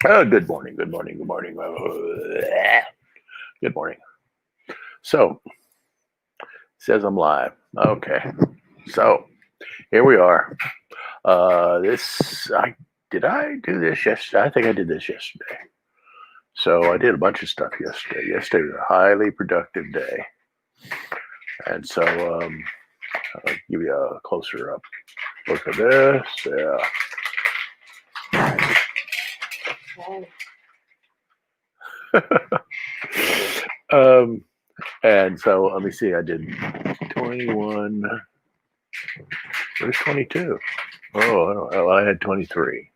Good morning, good morning, good morning. Good morning. So, says I'm live. Okay. So, here we are. Did I do this yesterday? I think I did this yesterday. So, I did a bunch of stuff yesterday. Yesterday was a highly productive day. And so, I'll give you a closer up look at this. Yeah. And so let me see. I did 21. Where's 22? Oh, I don't know. I had 23.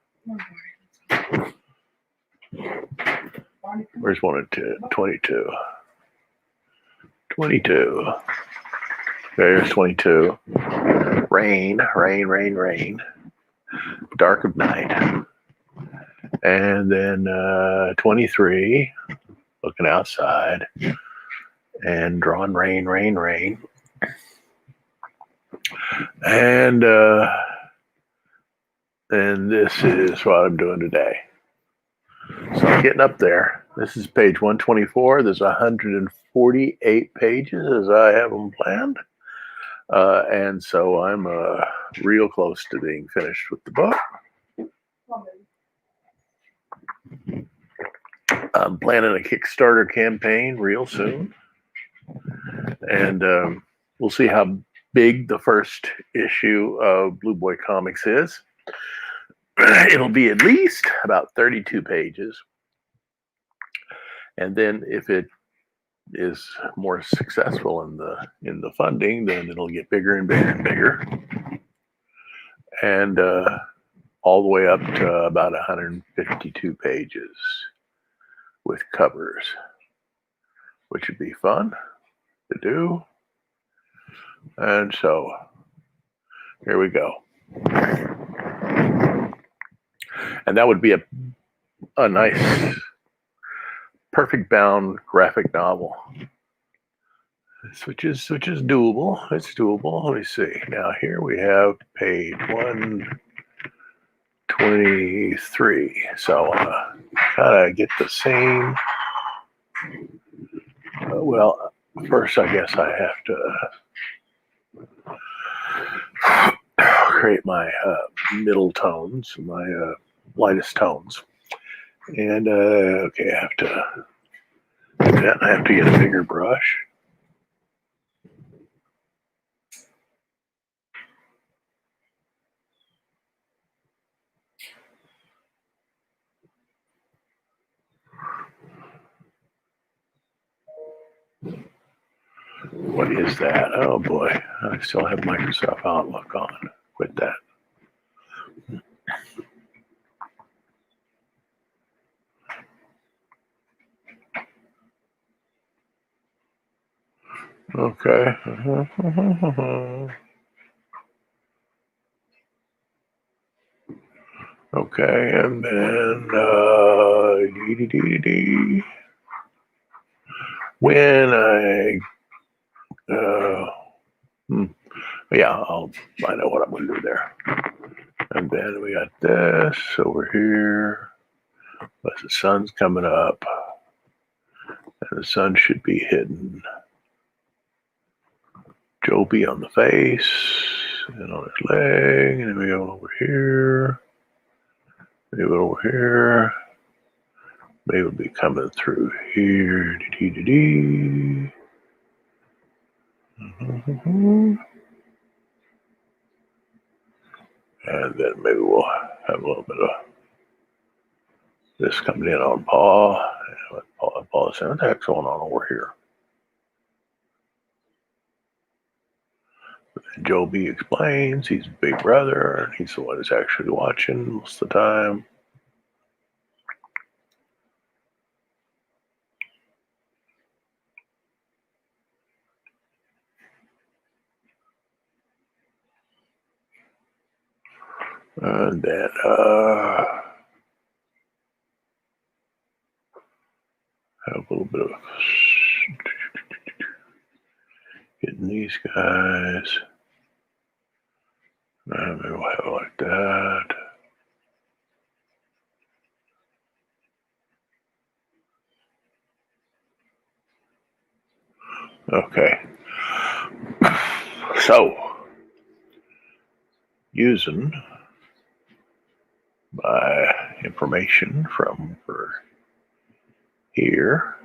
Where's 1 and 2? 22. 22. There's 22. Rain, rain, rain, rain. Dark of night. And then 23. Looking outside. And drawing rain, rain, rain. And this is what I'm doing today. So I'm getting up there. This is page 124. There's 148 pages as I have them planned. And so I'm real close to being finished with the book. I'm planning a Kickstarter campaign real soon. And we'll see how big the first issue of Blue Boy Comics is. It'll be at least about 32 pages. And then if it is more successful in the funding, then it'll get bigger and bigger and bigger. And all the way up to about 152 pages with covers, which would be fun to do. And so here we go. And that would be a nice, perfect bound graphic novel. Which is doable. It's doable. Let me see. Now here we have page 123. So gotta get the same. Well, first I guess I have to create my middle tones, my lightest tones. And okay, I have to do that. I have to get a bigger brush. What is that? Oh boy, I still have Microsoft Outlook on. Quit that. Okay. Okay, and then when yeah, I know what I'm going to do there. And then we got this over here. But the sun's coming up, and the sun should be hitting Joby on the face and on his leg, and then we go over here. Maybe over here. Maybe it'll be coming through here. And then maybe we'll have a little bit of this coming in on Paul. Paul is saying, what the heck's going on over here? And Joby explains he's Big Brother, and he's the one who's actually watching most of the time. And then have a little bit of getting these guys. Maybe we'll have it like that. Okay. So, using my information from here,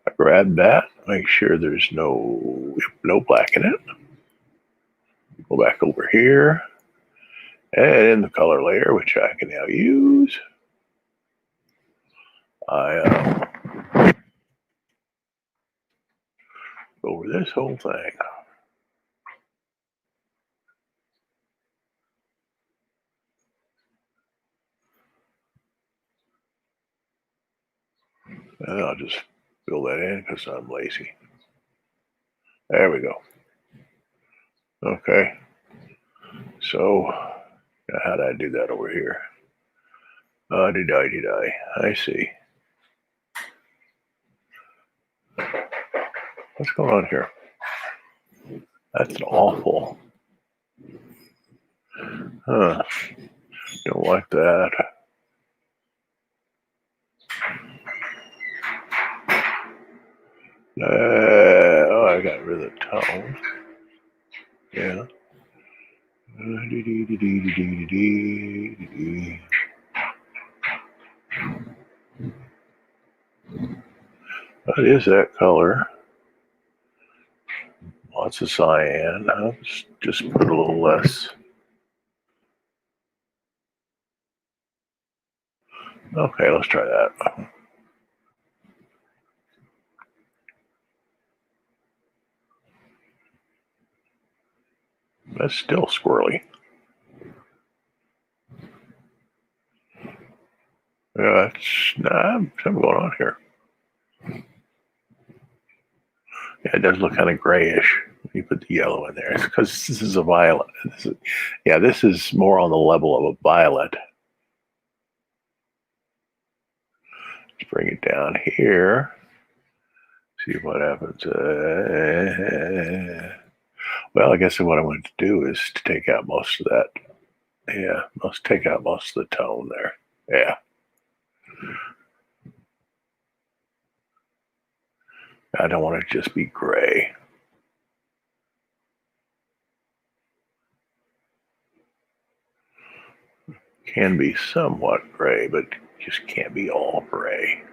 I grab that, make sure there's no black in it. Go back over here, and in the color layer, which I can now use, I go over this whole thing. And I'll just fill that in because I'm lazy. There we go. Okay. So, how did I do that over here? Did I? I see. What's going on here? That's awful. Huh. Don't like that. Oh, I got rid of the tone. Yeah. What is that color? Lots of cyan. Let's just put a little less. Okay, let's try that. That's still squirrely. Yeah, something going on here. Yeah, it does look kind of grayish when you put the yellow in there. It's because this is a violet. This is more on the level of a violet. Let's bring it down here. See what happens. Well, I guess what I want to do is to take out most of that. Yeah, let's take out most of the tone there. Yeah. I don't want it to just be gray. Can be somewhat gray, but just can't be all gray.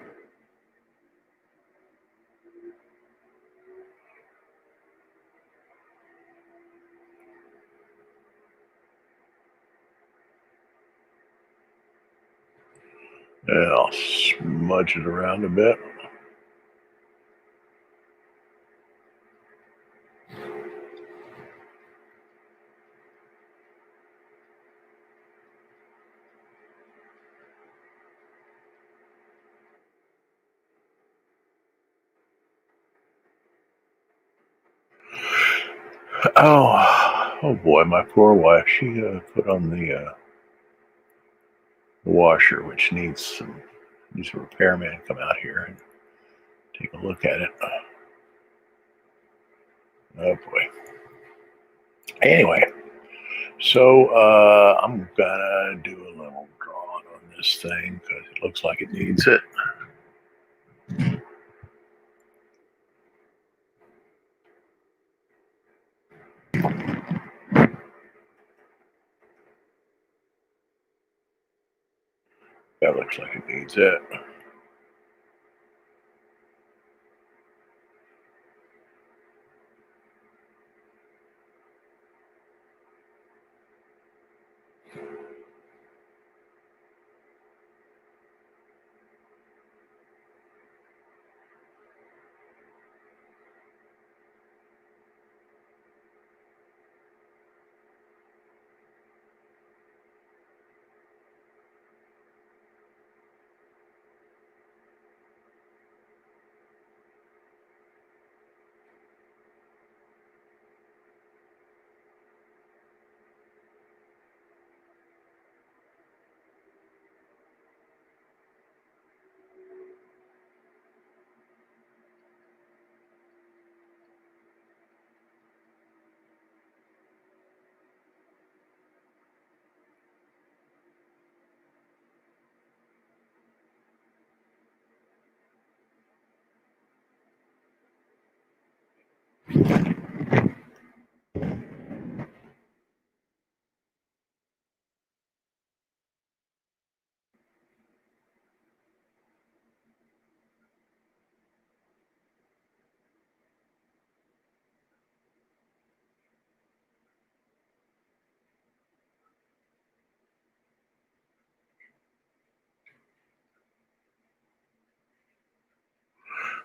And I'll smudge it around a bit. Oh boy, my poor wife. She put on the washer, which needs a repairman come out here and take a look at it. Oh boy. Anyway, so I'm gonna do a little drawing on this thing because it looks like it needs it. That looks like it needs it.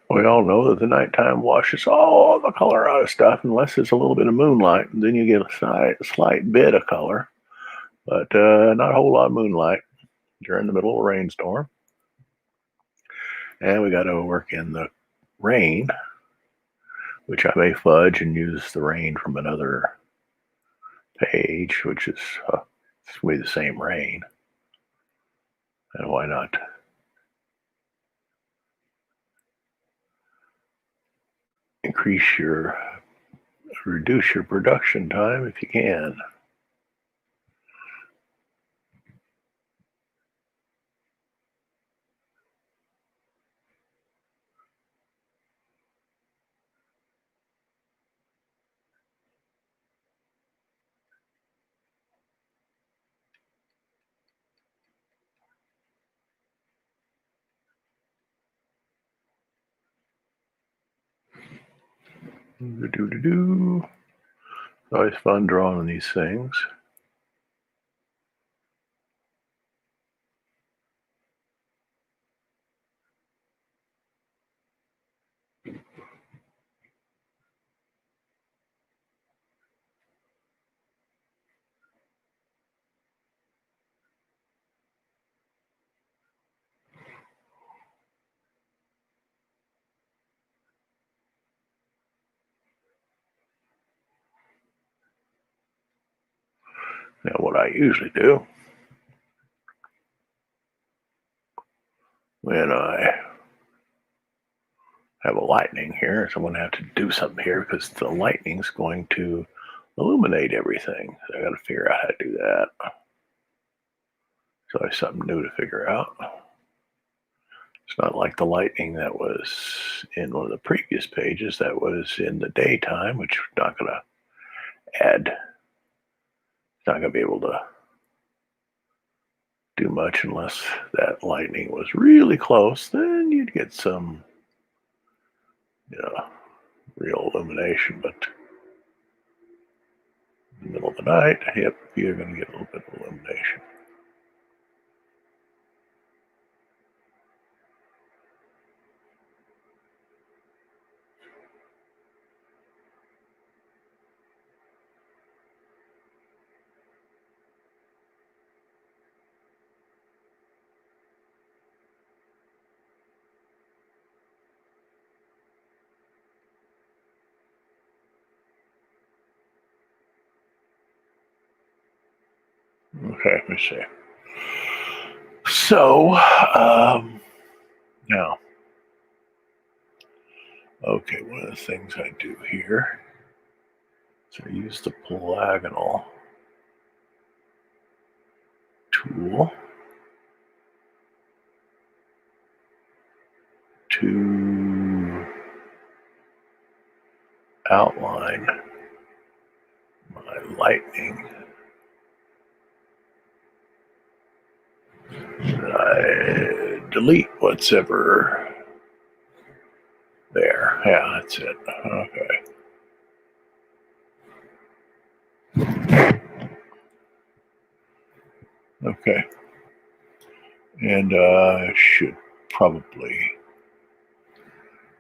We all know that the nighttime washes all the color out of stuff unless there's a little bit of moonlight. And then you get a slight bit of color, but not a whole lot of moonlight during the middle of a rainstorm. And we got to work in the rain, which I may fudge and use the rain from another page, which is it's going to be the same rain. And why not? Reduce your production time if you can. It's always fun drawing these things. Now, what I usually do when I have a lightning here, so I'm going to have to do something here because the lightning's going to illuminate everything. So I got to figure out how to do that. So it's something new to figure out. It's not like the lightning that was in one of the previous pages that was in the daytime, which we're not going to add. It's not going to be able to do much unless that lightning was really close. Then you'd get some, real illumination. But in the middle of the night, yep, you're going to get a little bit of illumination. Okay, let me see. So, now, okay, one of the things I do here is I use the polygonal tool to outline my lightning. I delete what's ever there. Yeah, that's it. Okay. And I should probably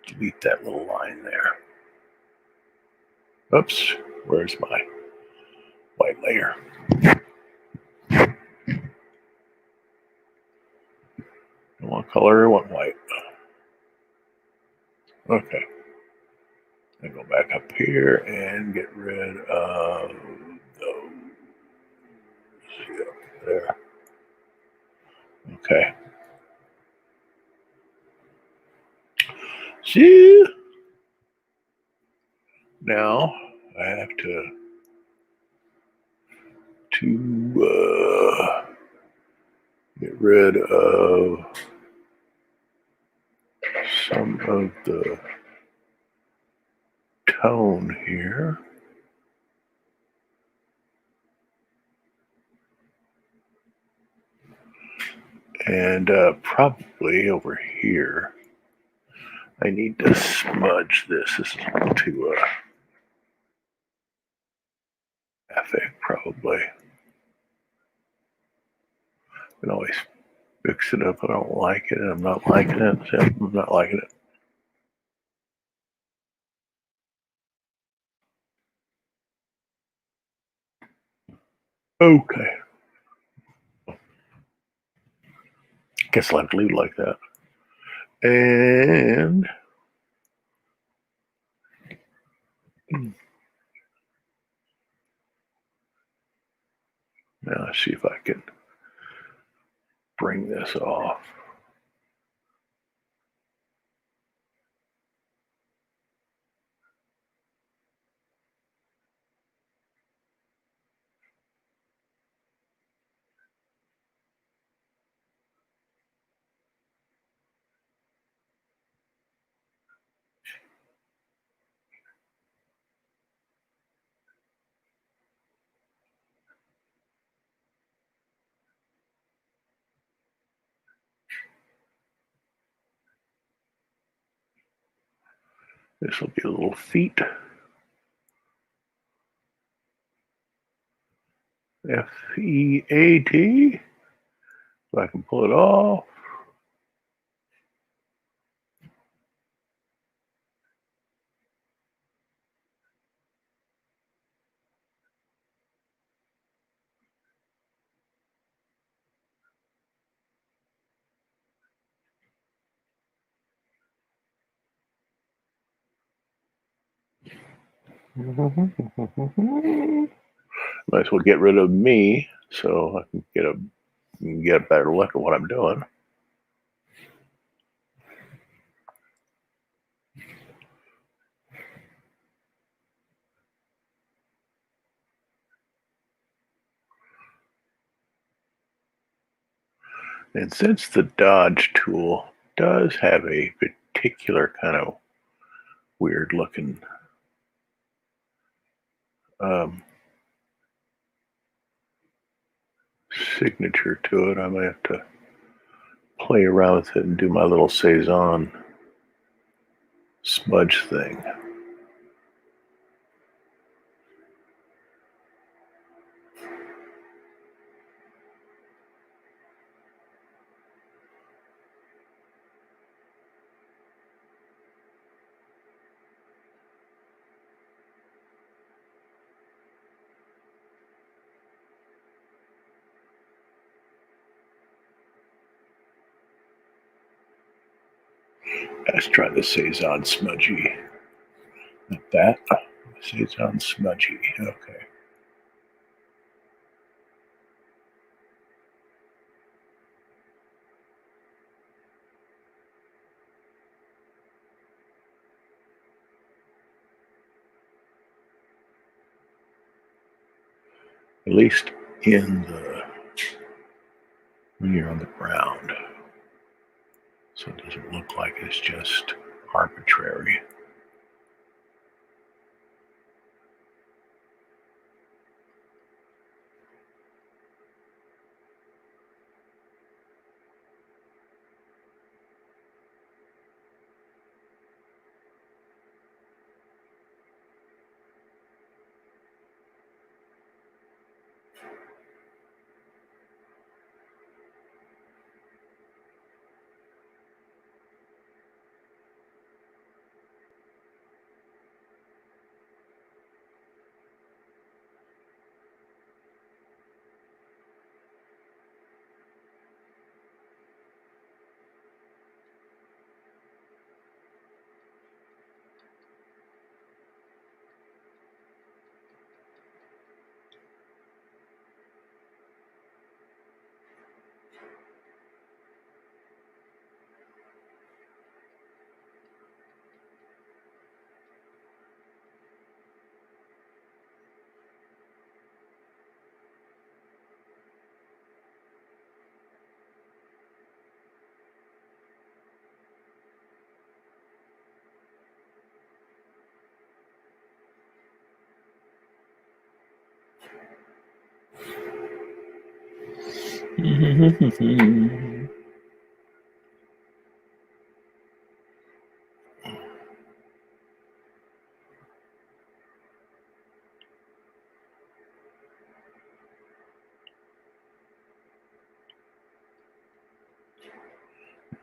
delete that little line there. Oops, where's my white layer? I want color, I want white. Okay. I go back up here and get rid of those. Yep, there. Okay. See? Now I have to get rid of some of the tone here. And probably over here, I need to smudge this to affect probably. I can always fix it up. I don't like it. I'm not liking it. I'm not liking it. Okay. Guess I'll have to leave it like that. And now let's see if I can bring this off. This will be a little feet. F-E-A-T. If I can pull it off. Might as well get rid of me so I can get a better look at what I'm doing. And since the dodge tool does have a particular kind of weird looking signature to it, I might have to play around with it and do my little Cezanne smudge thing. Let's try the Cezanne smudgy. Like that. Cezanne smudgy. Okay. At least when you're on the ground. So it doesn't look like it's just arbitrary.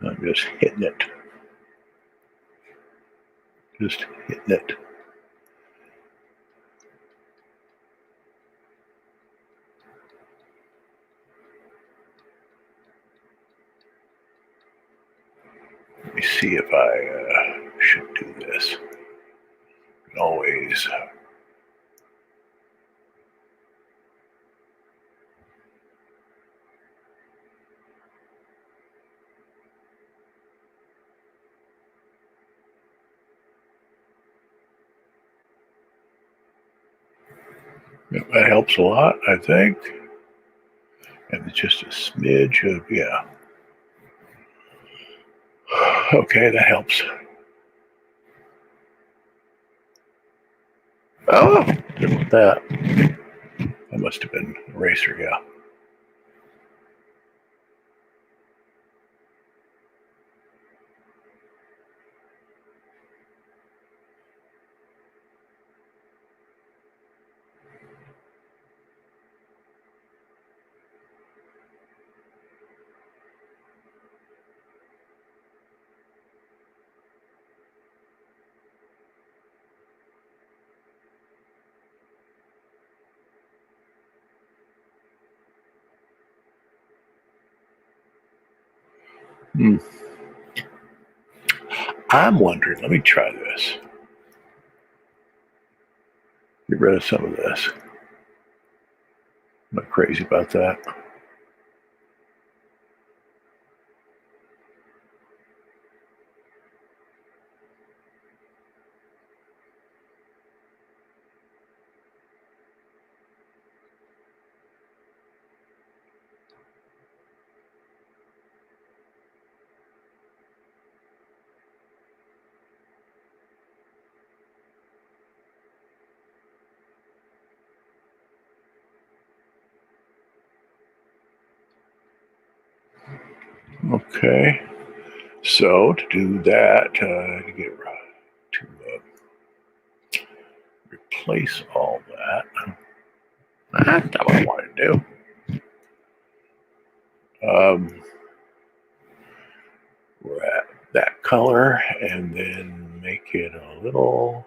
I'm just hitting it. Just hitting it. me see if I should do this. Always. That helps a lot, I think. And it's just a smidge of, yeah. Okay, that helps. Oh, didn't want that. That must have been eraser, yeah. I'm wondering, let me try this. Get rid of some of this. I'm not crazy about that. Okay. So to do that, to replace all that, that's not what I want to do. We're at that color and then make it a little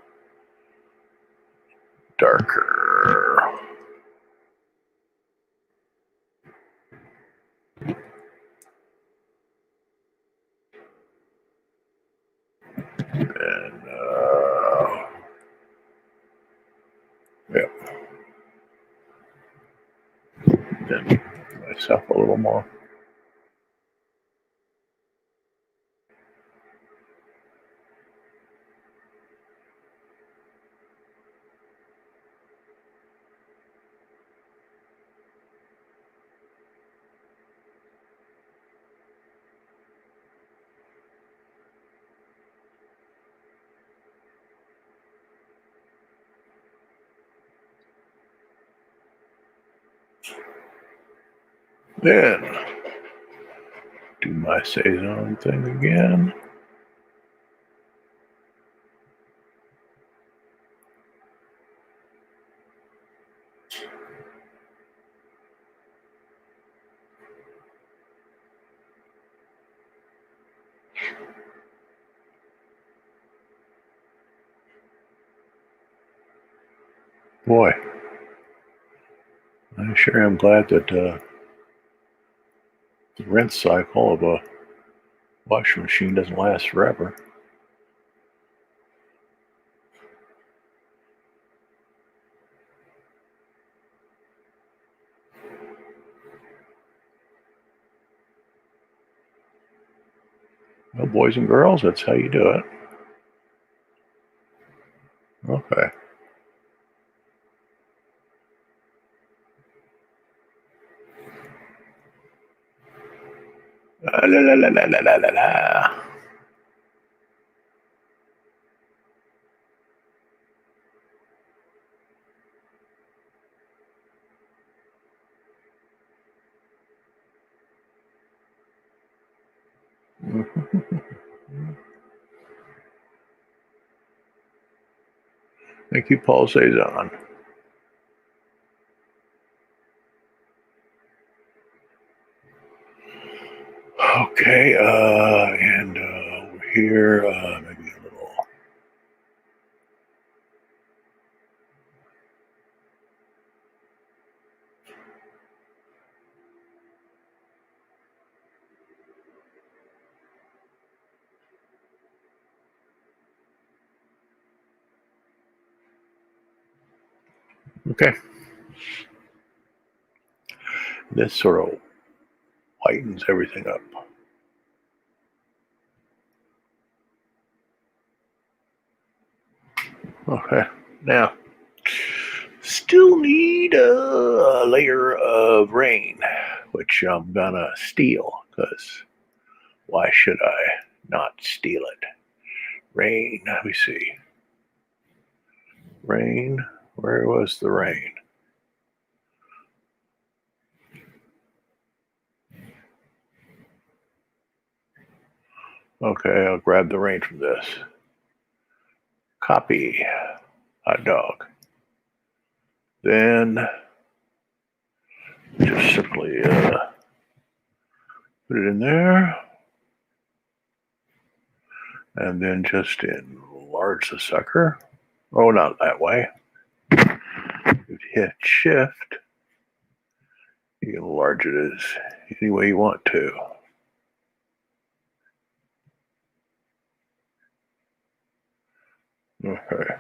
darker. And yeah, then myself a little more. Then do my Saison thing again. Boy, I sure am glad that the rinse cycle of a washing machine doesn't last forever. Well, boys and girls, that's how you do it. Okay. La la la la la la la la. Thank you, Paul Cezanne. Okay, and over here, maybe a little. Okay. This sort of lightens everything up. Okay. Now, still need a layer of rain, which I'm gonna steal because why should I not steal it? Rain, let me see. Rain, where was the rain? Okay, I'll grab the rain from this. Copy, hot dog. Then just simply put it in there. And then just enlarge the sucker. Oh, not that way. If you hit shift, you can enlarge it as any way you want to. Okay.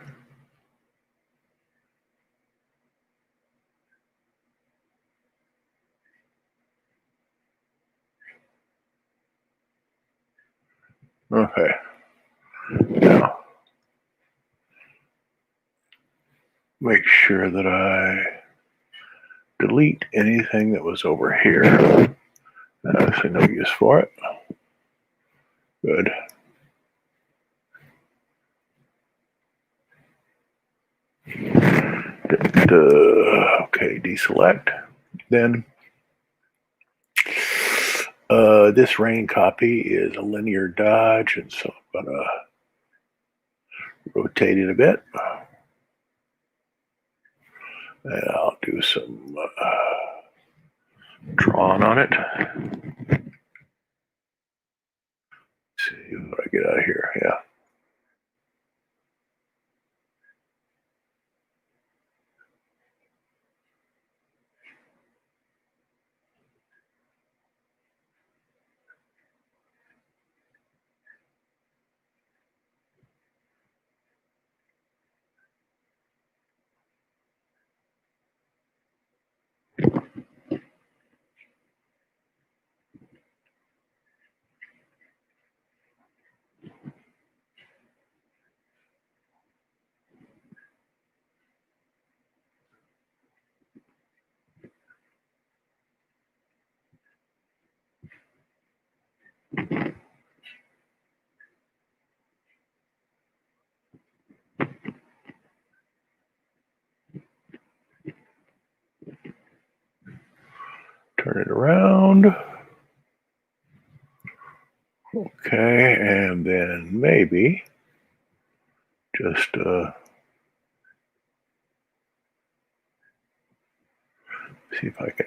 Okay. Now, make sure that I delete anything that was over here. Actually, no use for it. Good. Okay, deselect. Then this rain copy is a linear dodge, and so I'm gonna rotate it a bit. And I'll do some drawing on it. Let's see what I get out of here. Yeah. Turn it around. Okay, and then maybe just see if I can.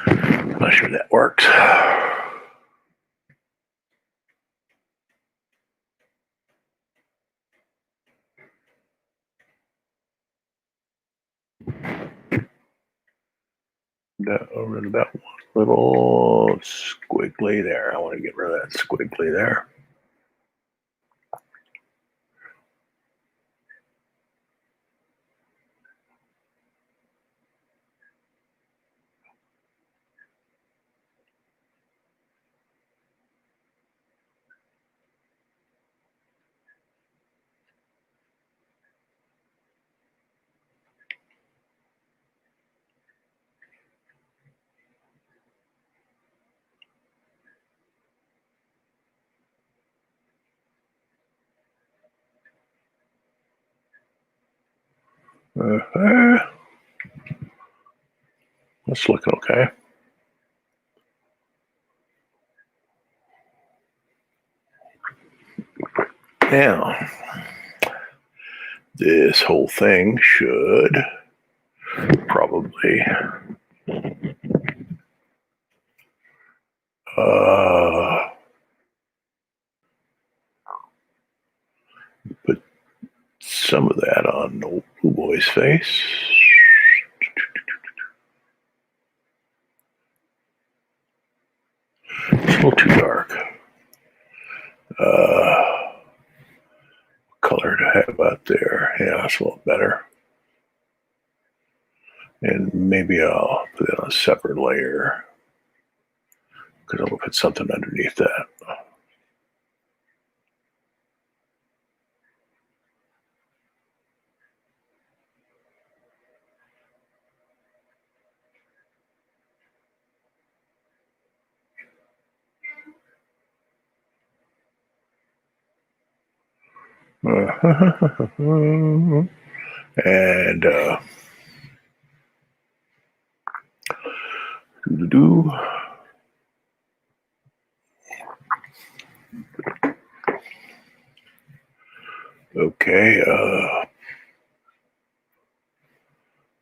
I'm not sure that works. Over about one little squiggly there. I want to get rid of that squiggly there. That's looking okay. Now, this whole thing should probably put some of that on. Oh boy. boy's face. It's a little too dark. Color to have out there. Yeah, it's a little better. And maybe I'll put it on a separate layer because I'll put something underneath that. And do. Okay, a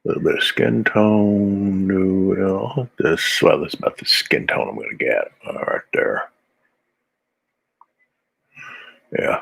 little bit of skin tone. Well, this is about the skin tone I'm going to get. All right, there. Yeah.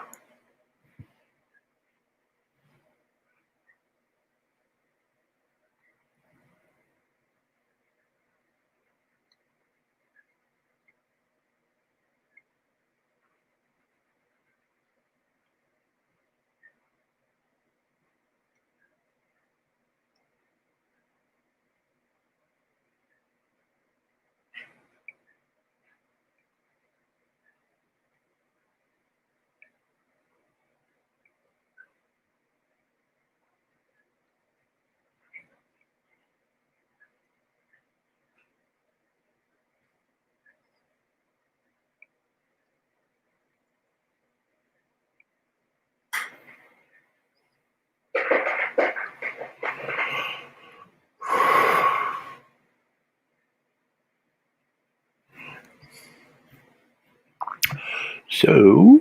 So,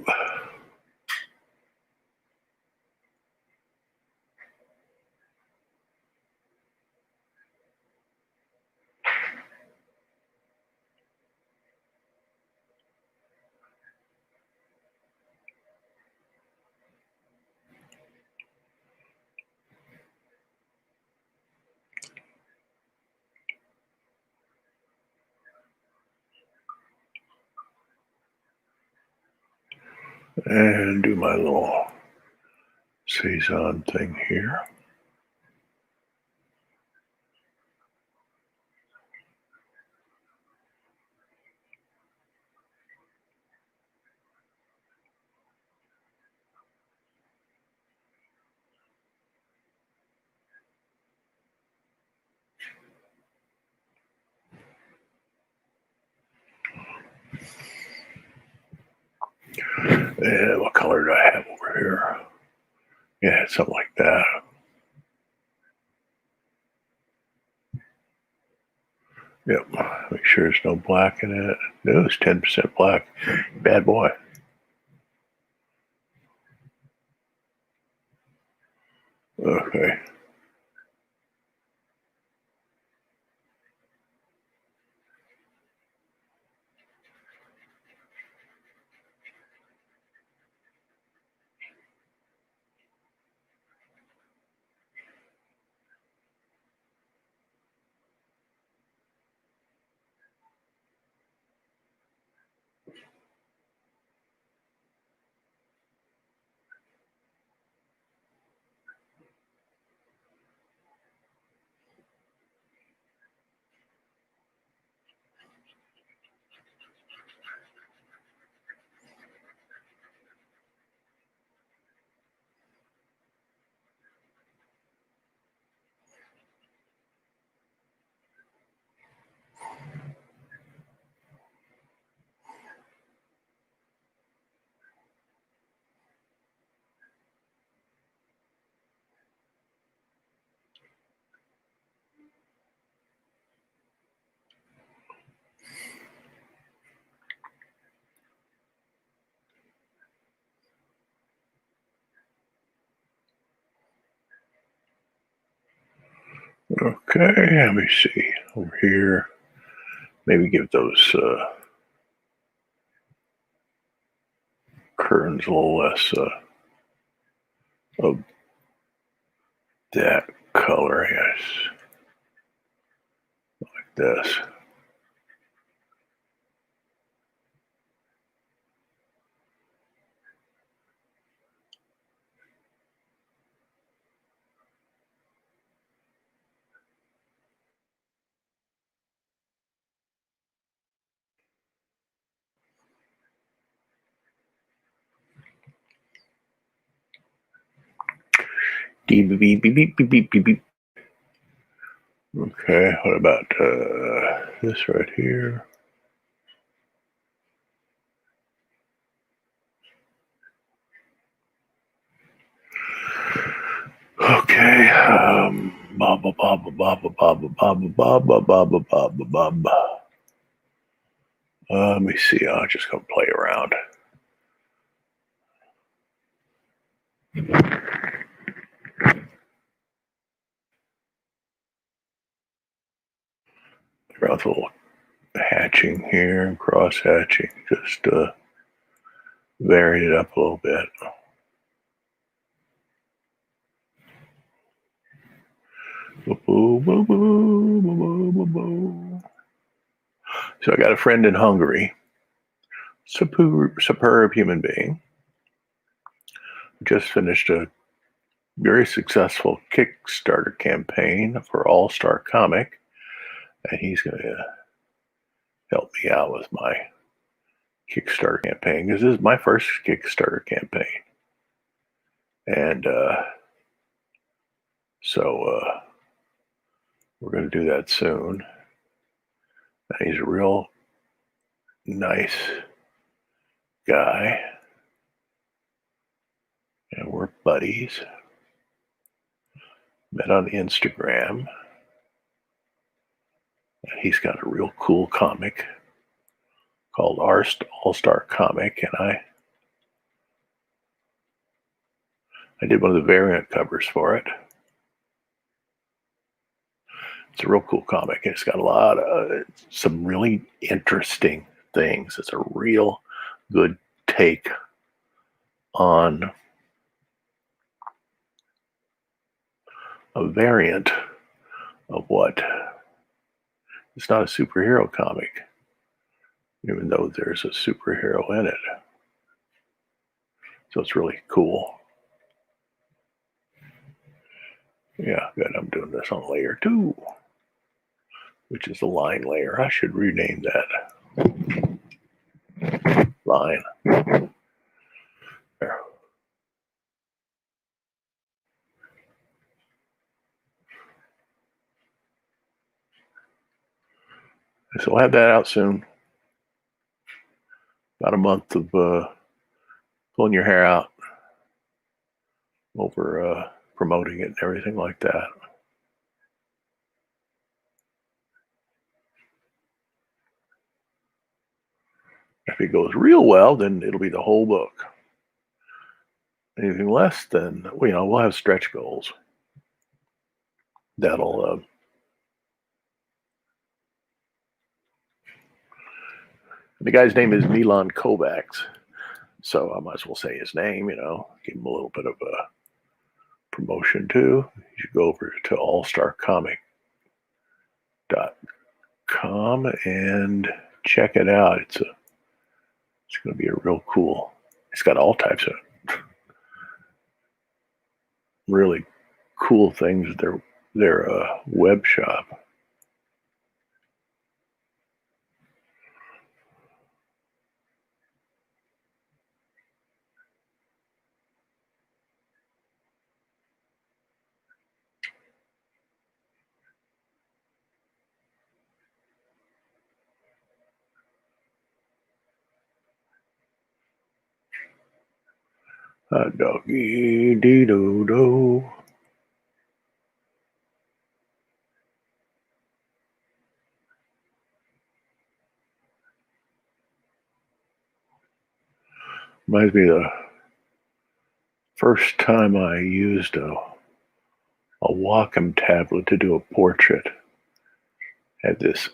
and do my little Cezanne thing here. And what color do I have over here? Yeah, something like that. Yep. Make sure there's no black in it. No, it's 10% black. Bad boy. Okay. Okay, let me see. Over here, maybe give those curtains a little less of that color, yes. Like this. Beep, beep, beep, beep, beep, beep, beep, beep. Okay, what about this right here? Okay, baba baba baba baba baba baba baba baba baba. Let me see. I'm just gonna play around. Around a little hatching here and cross hatching, just vary it up a little bit. So I got a friend in Hungary, superb human being, just finished a very successful Kickstarter campaign for All Star Comic, and he's going to help me out with my Kickstarter campaign because this is my first Kickstarter campaign, and so we're going to do that soon. And he's a real nice guy, and we're buddies. Met on Instagram. He's got a real cool comic called All Star Comic, and I did one of the variant covers for it. It's a real cool comic. It's got a lot of some really interesting things. It's a real good take on a variant of what it's not a superhero comic, even though there's a superhero in it. So it's really cool. Yeah, good. I'm doing this on layer 2, which is the line layer. I should rename that line. There. So we'll have that out soon. About a month of pulling your hair out over promoting it and everything like that. If it goes real well, then it'll be the whole book. Anything less, then we'll have stretch goals. That'll the guy's name is Milan Kovacs, so I might as well say his name. Give him a little bit of a promotion too. You should go over to allstarcomic.com and check it out. It's going to be a real cool. It's got all types of really cool things at their web shop. Hot doggy dee do do. Reminds me of the first time I used a Wacom tablet to do a portrait. Had this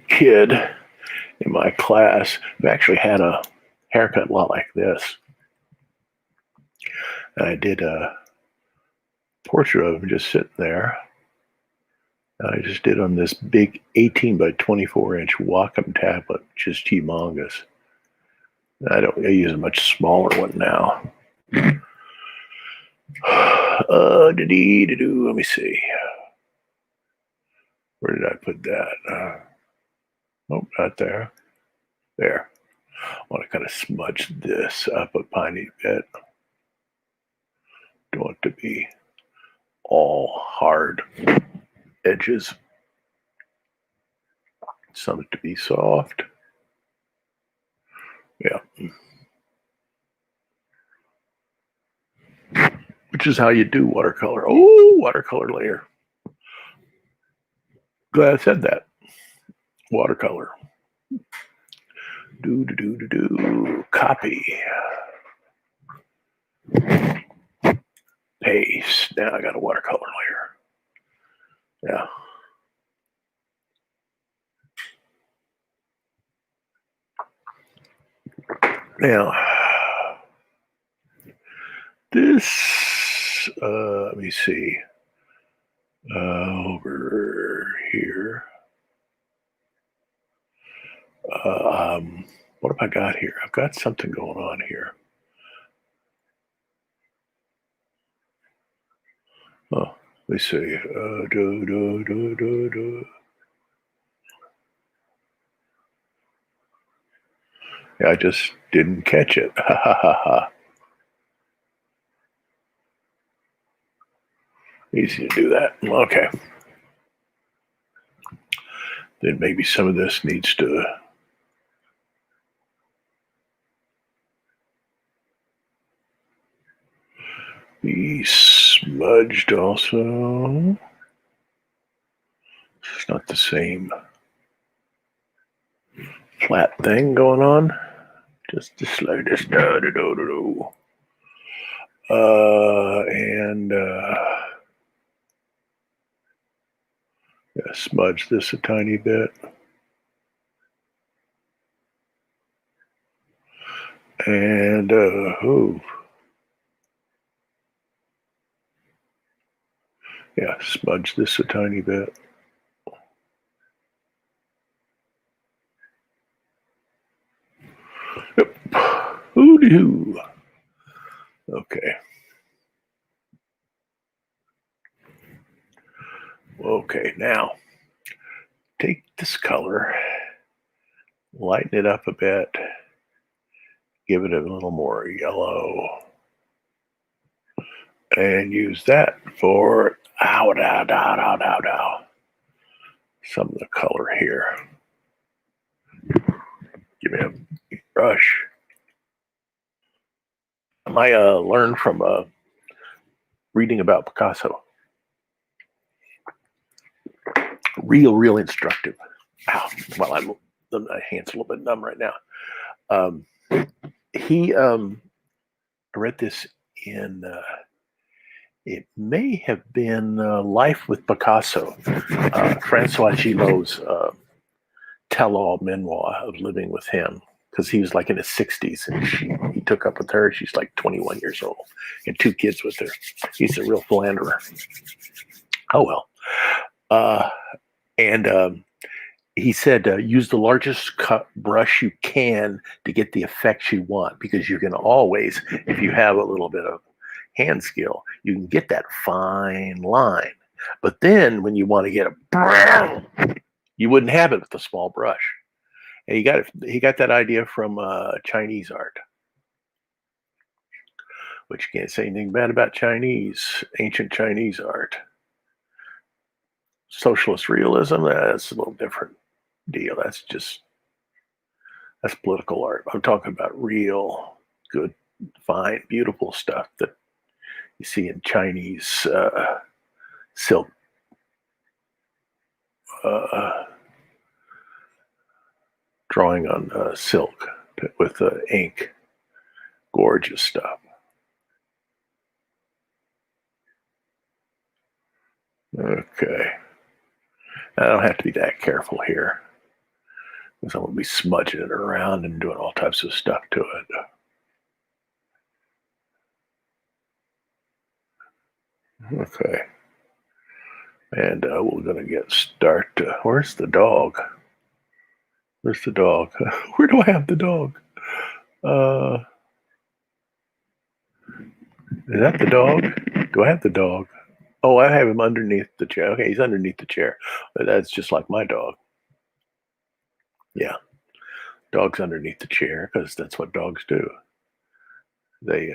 kid in my class who actually had a haircut a lot like this. And I did a portrait of him just sitting there. I just did on this big 18 by 24 inch Wacom tablet, which is humongous. I use a much smaller one now. Let me see. Where did I put that? Oh, not there. There. I want to kind of smudge this up a tiny bit. Don't want it to be all hard edges. Some it to be soft. Yeah. Which is how you do watercolor. Oh, watercolor layer. Glad I said that. Watercolor. Copy. Paste. Now I got a watercolor layer. Yeah. Now, this, let me see. Over here. What have I got here? I've got something going on here. Oh, let me see. Yeah, I just didn't catch it. Ha ha ha ha. Easy to do that. Okay. Then maybe some of this needs to be smudged also. It's not the same flat thing going on. Just the slightest. Yeah, smudge this a tiny bit. And yeah, smudge this a tiny bit. Yep. Hoo-dee-hoo. Okay. Okay, now take this color, lighten it up a bit, give it a little more yellow, and use that for some of the color here. Give me a brush. I learned from reading about Picasso. Real instructive. Ow, well, my hand's a little bit numb right now. I read this in, it may have been Life with Picasso, Francois Gillot's tell-all memoir of living with him, because he was like in his 60s and he took up with her. She's like 21 years old and 2 kids with her. He's a real philanderer. Oh, well. He said, use the largest brush you can to get the effects you want, because you can always, if you have a little bit of hand skill, you can get that fine line. But then when you want to get a brown, you wouldn't have it with the small brush. And he got that idea from Chinese art, which you can't say anything bad about ancient Chinese art. Socialist realism, that's a little different deal. That's political art. I'm talking about real, good, fine, beautiful stuff that you see in Chinese silk drawing on silk with ink. Gorgeous stuff. Okay. I don't have to be that careful here, because I'm going to be smudging it around and doing all types of stuff to it. Okay. And we're going to get start. Where's the dog? Where's the dog? Where do I have the dog? Uh, is that the dog? Do I have the dog? Oh, I have him underneath the chair. Okay, he's underneath the chair. That's just like my dog. Yeah, dog's underneath the chair because that's what dogs do. They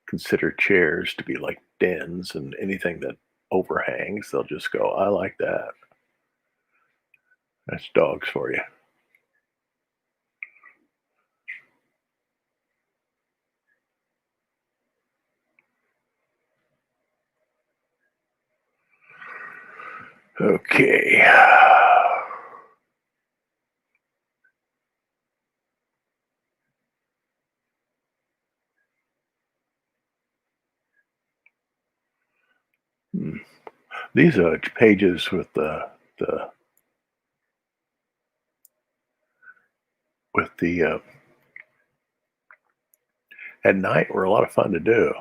consider chairs to be like dens, and anything that overhangs, they'll just go, I like that. That's dogs for you. Okay. Hmm. These are pages with the with the at night were a lot of fun to do.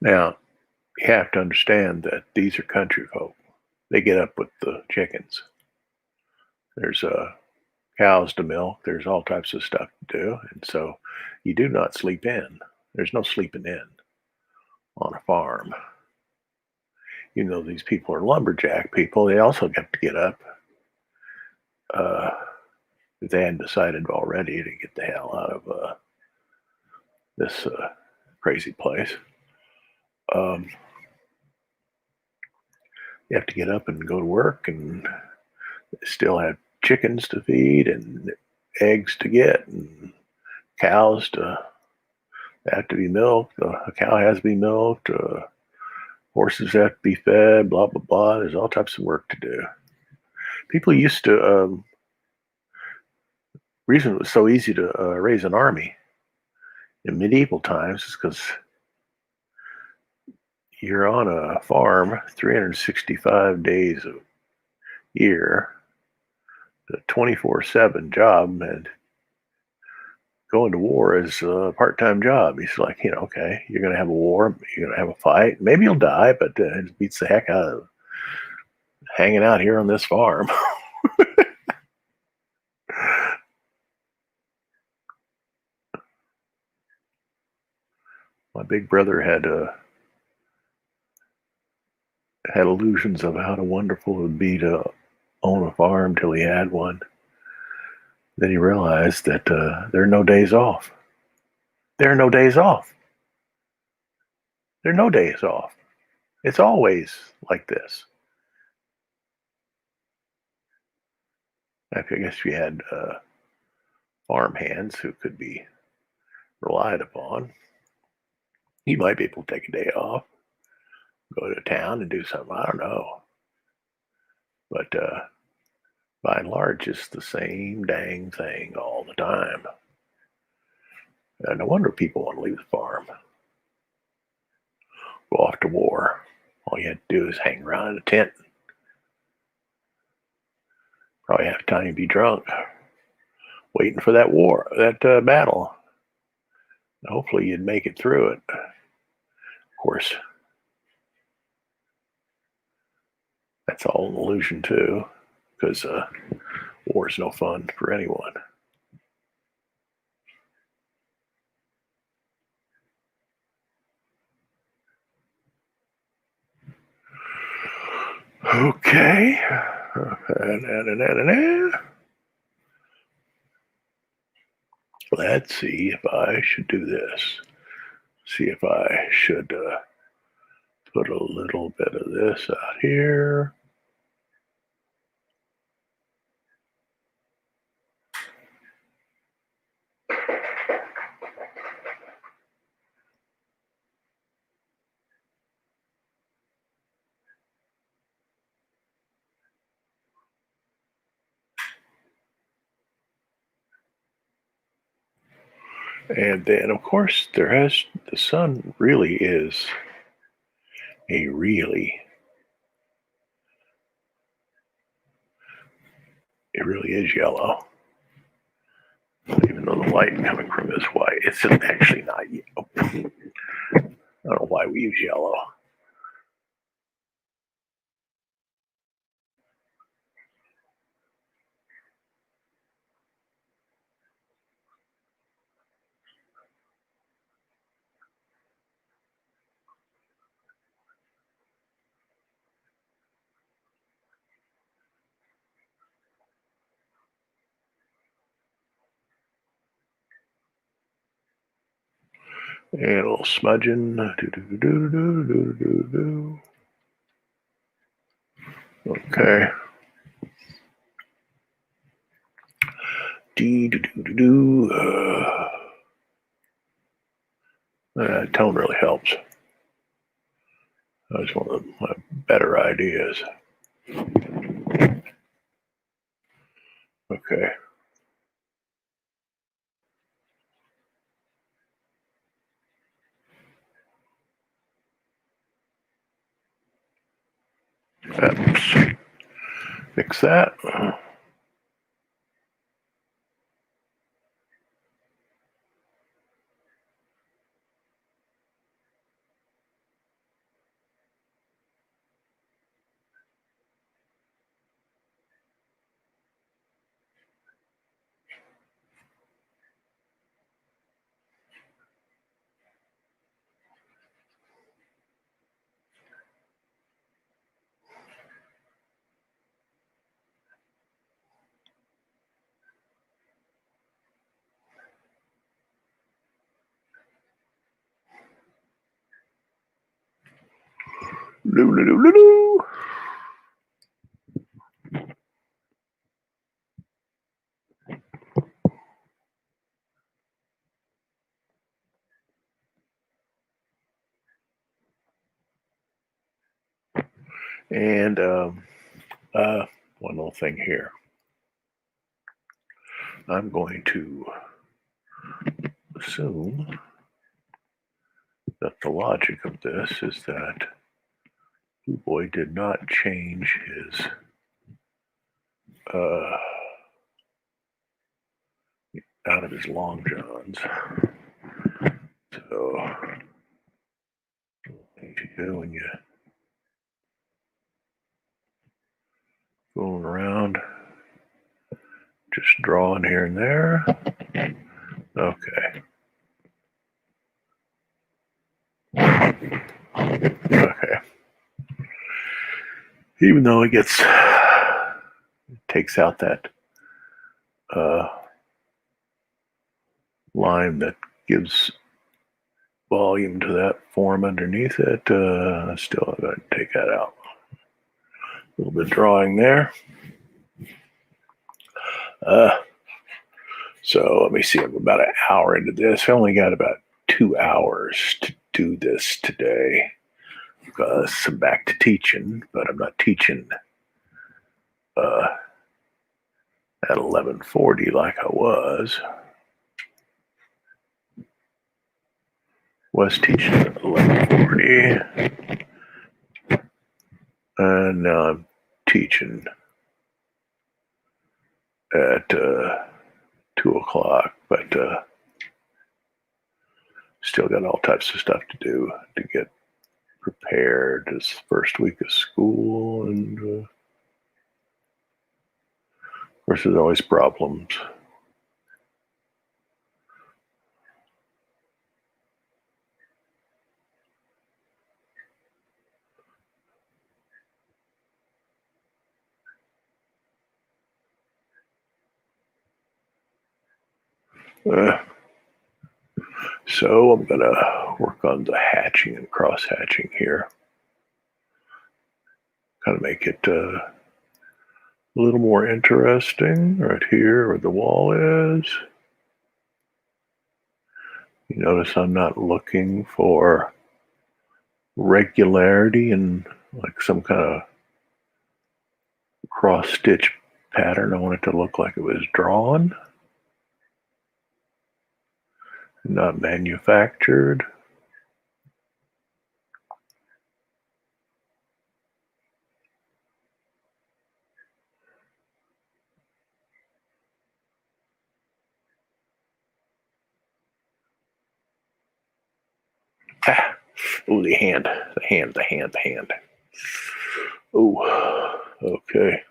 Now you have to understand that these are country folk. They get up with the chickens. There's cows to milk. There's all types of stuff to do, and so you do not sleep in. There's no sleeping in on a farm. You know, these people are lumberjack people. They also get to get up. Uh, if they hadn't decided already to get the hell out of this crazy place. Um, you have to get up and go to work and still have chickens to feed and eggs to get and cows to have to be milked. A cow has to be milked. Horses have to be fed. Blah blah blah. There's all types of work to do. People used to. Reason it was so easy to raise an army in medieval times is because you're on a farm 365 days a year, a 24/7 job, and going to war is a part-time job. He's like, okay, you're going to have a war, you're going to have a fight. Maybe you'll die, but it beats the heck out of hanging out here on this farm. My big brother had illusions of how wonderful it would be to own a farm till he had one. Then he realized that there are no days off. There are no days off. There are no days off. It's always like this. I guess we had farm hands who could be relied upon. You might be able to take a day off, go to town and do something. I don't know. But by and large, it's the same dang thing all the time. And no wonder people want to leave the farm, go off to war. All you have to do is hang around in a tent. Probably half the time you'd be drunk, waiting for that war, that battle. Hopefully, you'd make it through it. Of course, that's all an illusion too, because war is no fun for anyone. Okay. Let's see if I should do this. See if I should put a little bit of this out here. And then, of course, the sun really is a really, it really is yellow. Even though the light coming from is white, it's actually not yellow. I don't know why we use yellow. And a little smudging. Okay. Tone really helps. That's one of my better ideas. Okay. Oops. Fix that. And one little thing here. I'm going to assume that the logic of this is that Blue Boy did not change his out of his long johns. So things you do when you going around, just drawing here and there. Okay. Okay. Even though it takes out that line that gives volume to that form underneath it, still I'm going to take that out. A little bit of drawing there. So let me see, I'm about an hour into this. I only got about 2 hours to do this today because I'm back to teaching, but I'm not teaching at 11:40 like I was. Was teaching at 11:40, and now I'm teaching at 2:00. But still got all types of stuff to do to get prepared this first week of school, and of course there's always problems. So I'm going to work on the hatching and cross hatching here. Kind of make it a little more interesting right here where the wall is. You notice I'm not looking for regularity and like some kind of cross stitch pattern. I want it to look like it was drawn. not manufactured. Ah, oh, the hand. Oh, okay.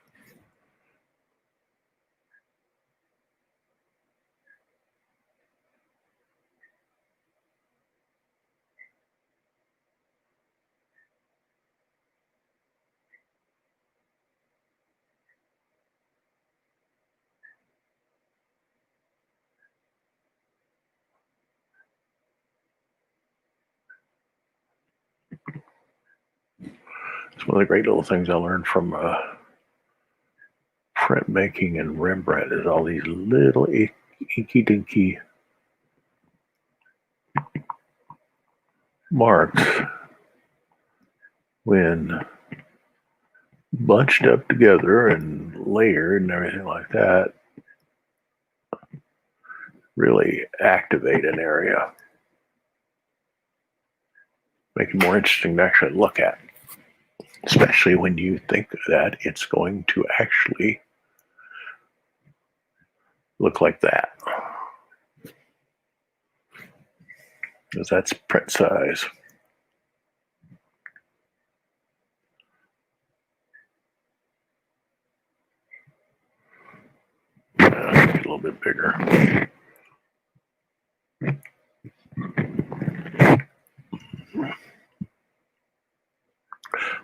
It's one of the great little things I learned from printmaking and Rembrandt is all these little inky dinky marks when bunched up together and layered and everything like that really activate an area, make it more interesting to actually look at, especially when you think that it's going to actually look like that, because that's print size. A little bit bigger.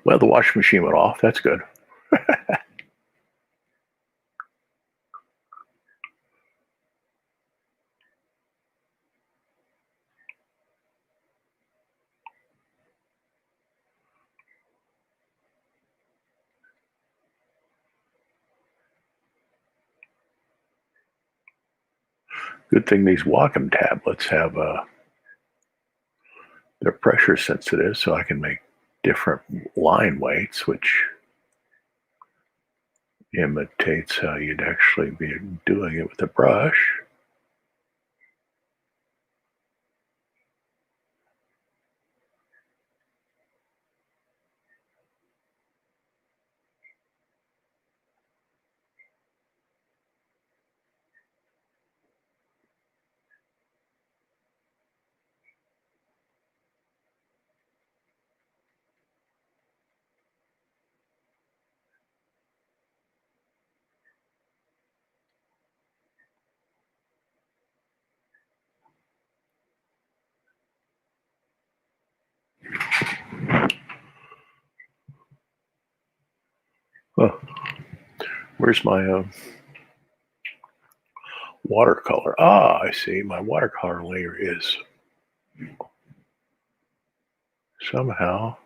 Well, the washing machine went off. That's good. Good thing these Wacom tablets have they're pressure sensitive, so I can make different line weights, which imitates how you'd actually be doing it with a brush. Oh, where's my watercolor? Ah, I see. My watercolor layer is somehow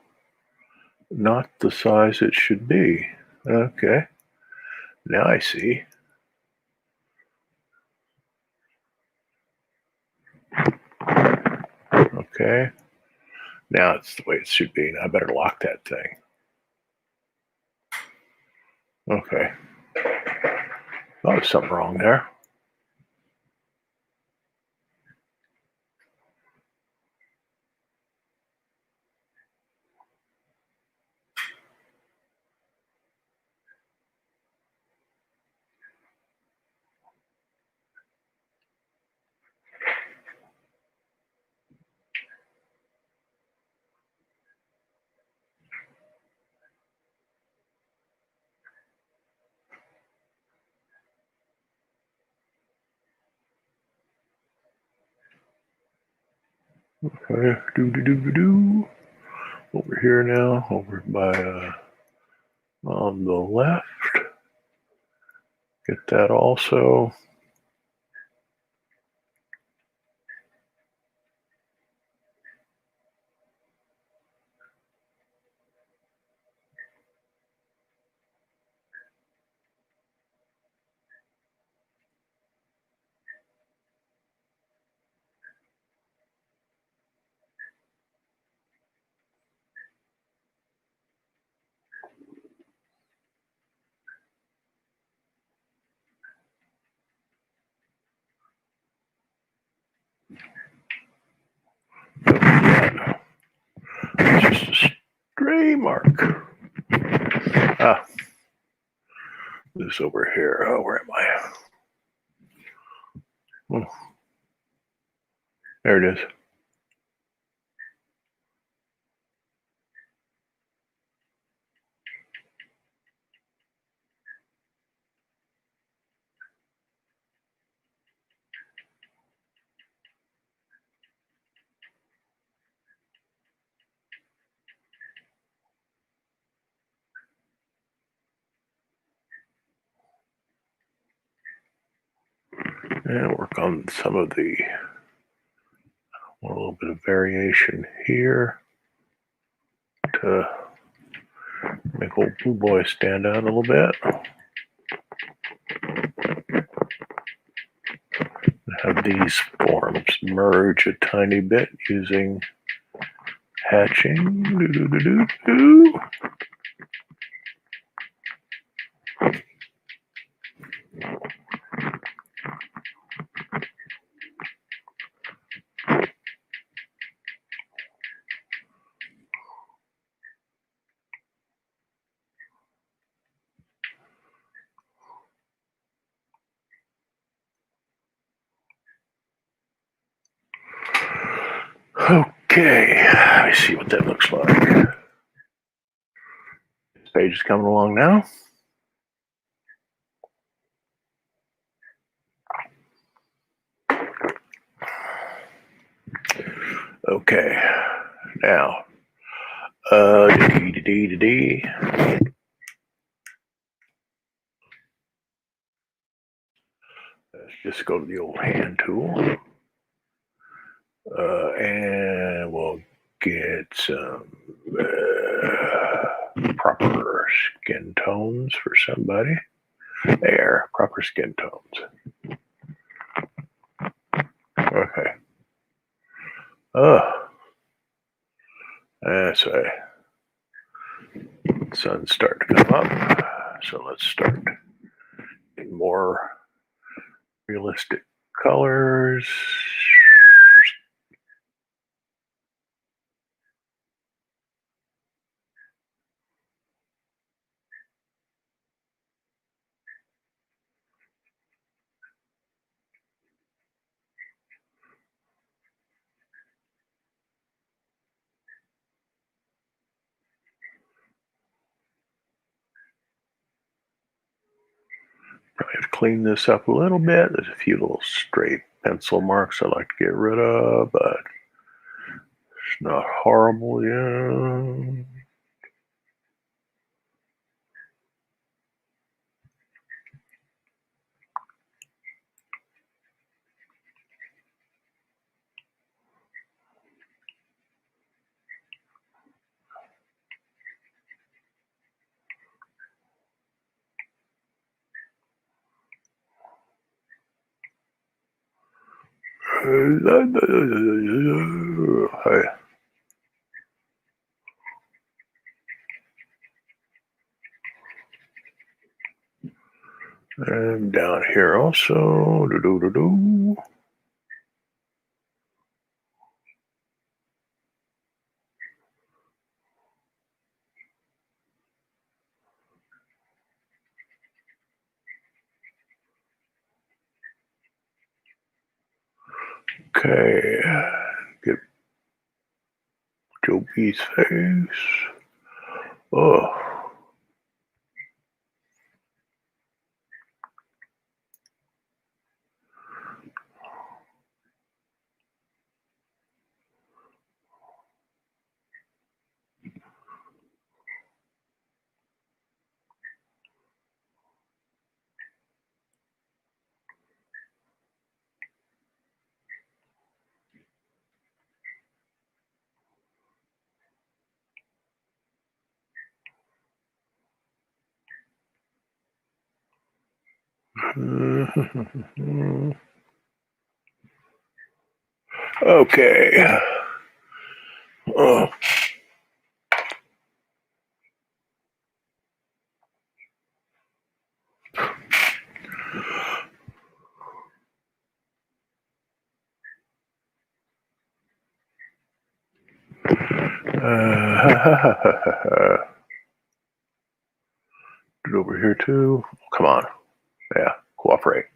not the size it should be. Okay, now I see. Okay, now it's the way it should be. Now I better lock that thing. Okay. Oh, there's something wrong there. Okay. Do. Over here now, over by on the left. Get that also. It's just a stray mark. Ah, this over here. Oh, where am I? Oh, there it is. And work on some of the, a little bit of variation here to make old Blue Boy stand out a little bit. Have these forms merge a tiny bit using hatching. Okay, let me see what that looks like. This page is coming along now. Okay, now, let's just go to the old hand tool, and we'll get some proper skin tones for somebody. There, proper skin tones. Okay. Oh, that's right. Sun's starting to come up, so let's start getting more realistic colors. Probably have to clean this up a little bit. There's a few little straight pencil marks I like to get rid of, but it's not horrible yet. Hey. And down here also. Okay. Get Joe B's face. Oh. Okay. Oh. it over here too. Come on. Yeah, cooperate.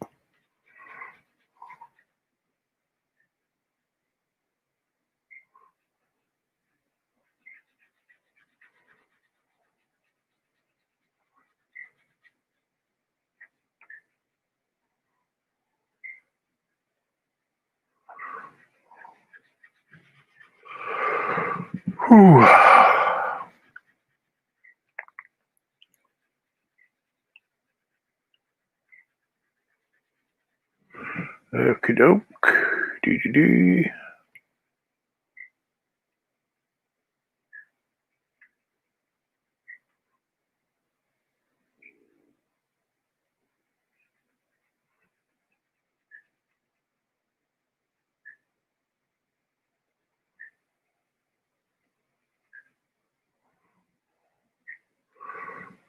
Whew. Okie doke. Dee.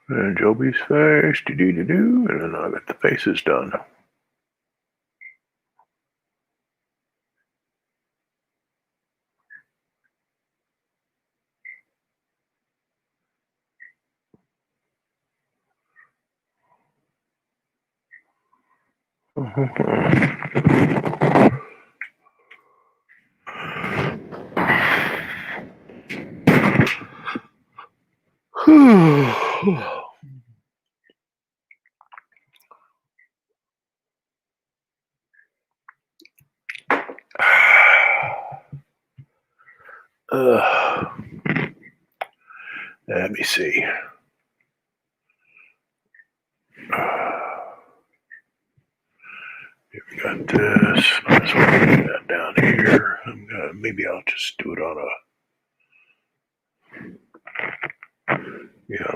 And Joby's face. Dee. And then I got the faces done. Let me see. Here we got this. Might as well put that down here. Maybe I'll just do it on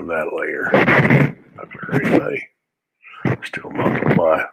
that layer. Not for anybody. Still multiply.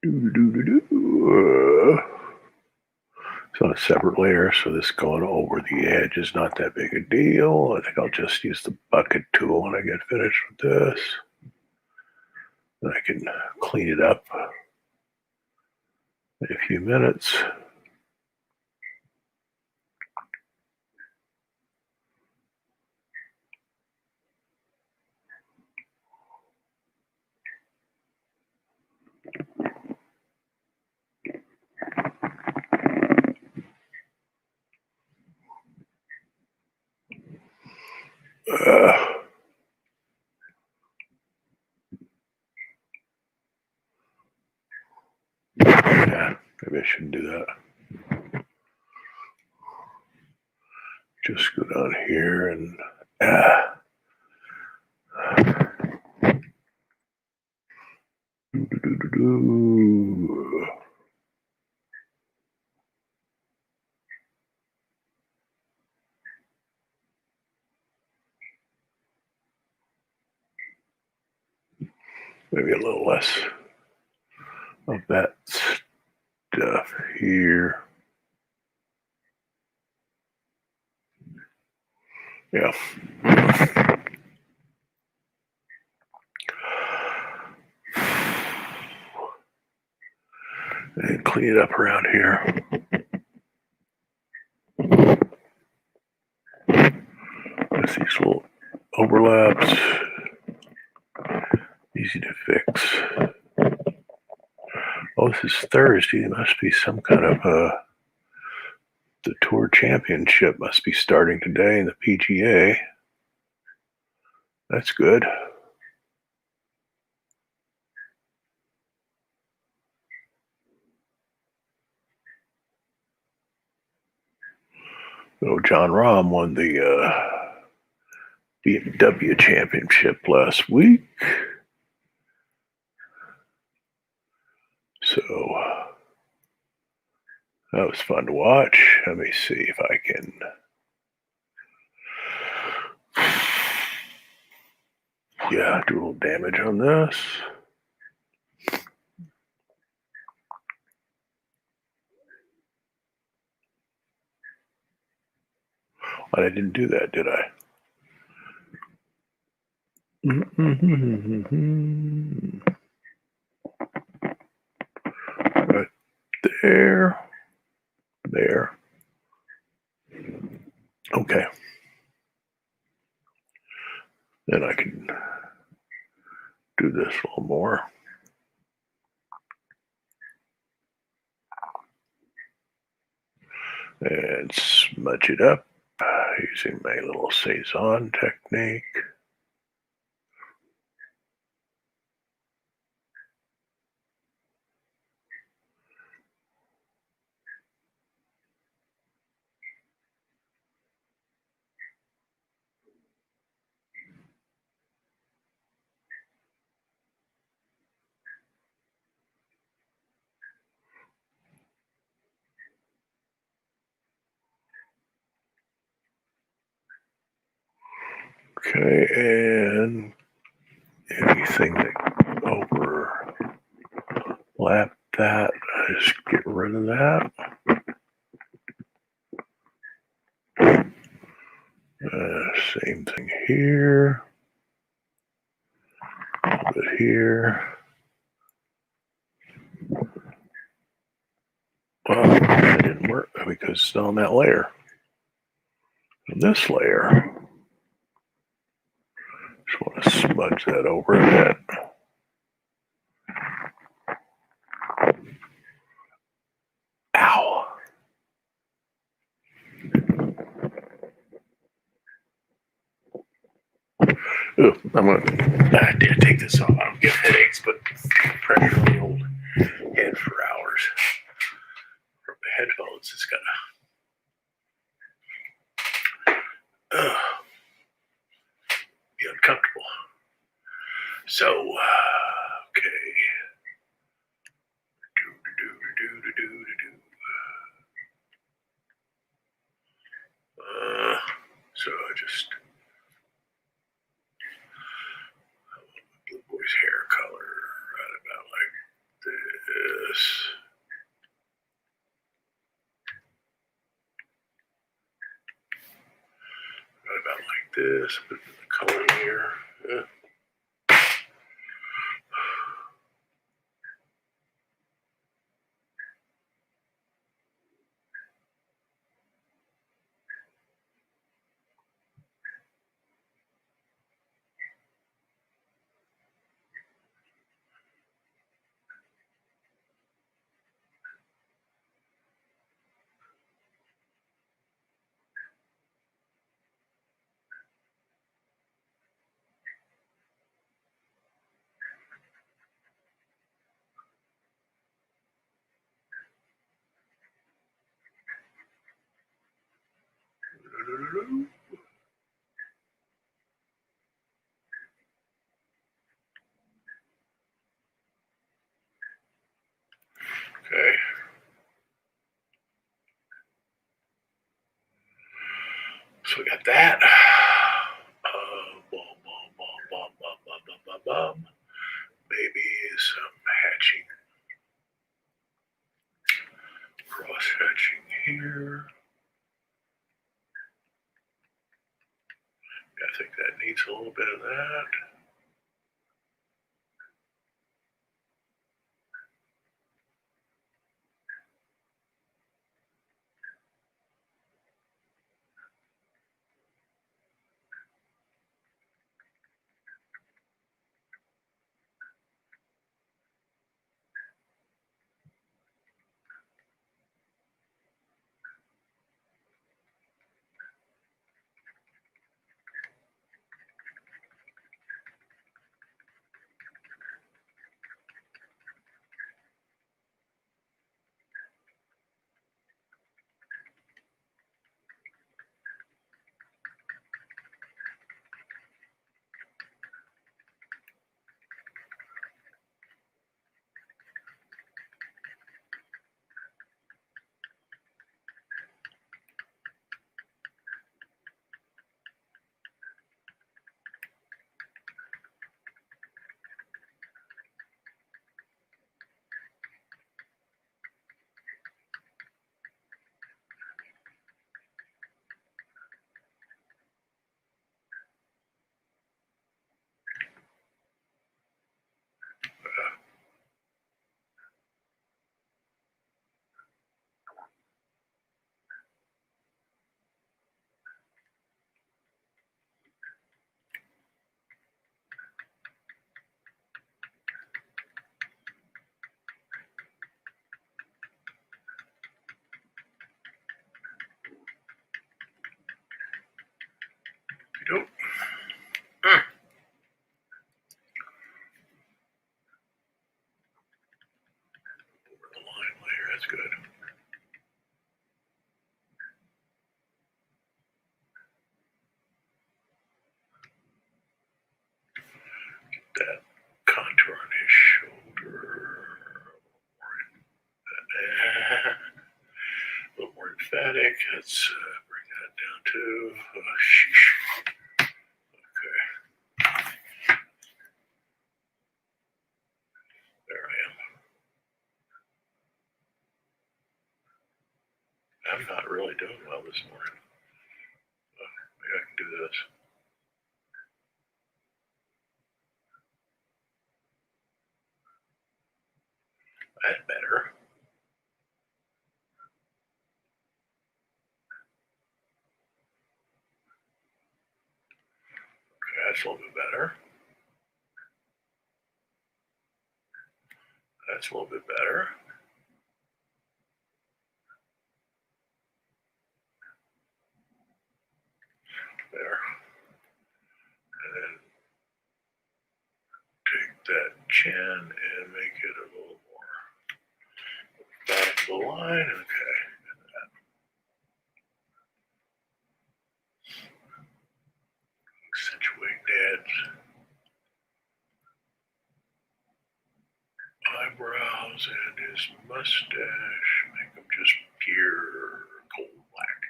It's on a separate layer, so this going over the edge is not that big a deal. I think I'll just use the bucket tool when I get finished with this. Then I can clean it up in a few minutes. Yeah, maybe I shouldn't do that. Just go down here and maybe a little less of that stuff here. Yeah. and clean it up around here. There's these little overlaps, easy to fix. Oh, this is Thursday. It must be some kind of the Tour Championship must be starting today in the PGA. That's good. Oh, Jon Rahm won the BMW Championship last week. So that was fun to watch. Let me see if I can. Yeah, do a little damage on this. I didn't do that, did I? Right there. There. Okay. Then I can do this a little more. And smudge it up using my little Cezanne technique. Okay, and anything that overlap that, just get rid of that. Same thing here. A little bit here. Well, that didn't work because it's still on that layer. And this layer, just want to smudge that over a bit. Ow. Ooh, I did take this off. I don't get headaches, but pressure on the old head for hours. From the headphones, it's gonna be uncomfortable. So, okay. So I just Blue Boy's hair color right about like this. Right about like this. Put the color here. Okay. So we got that. Maybe some hatching, cross hatching here. I think that needs a little bit of that. That's good. Get that contour on his shoulder. A little more emphatic. Let's bring that down too. Oh, sheesh. Okay. There I am. I'm not really doing well this morning. Maybe I can do this. That's better. Okay, that's a little bit better. That's a little bit better. There. And then take that chin and make it a little more back to the line. Okay. Accentuate Dad's eyebrows and his mustache. Make them just pure coal black.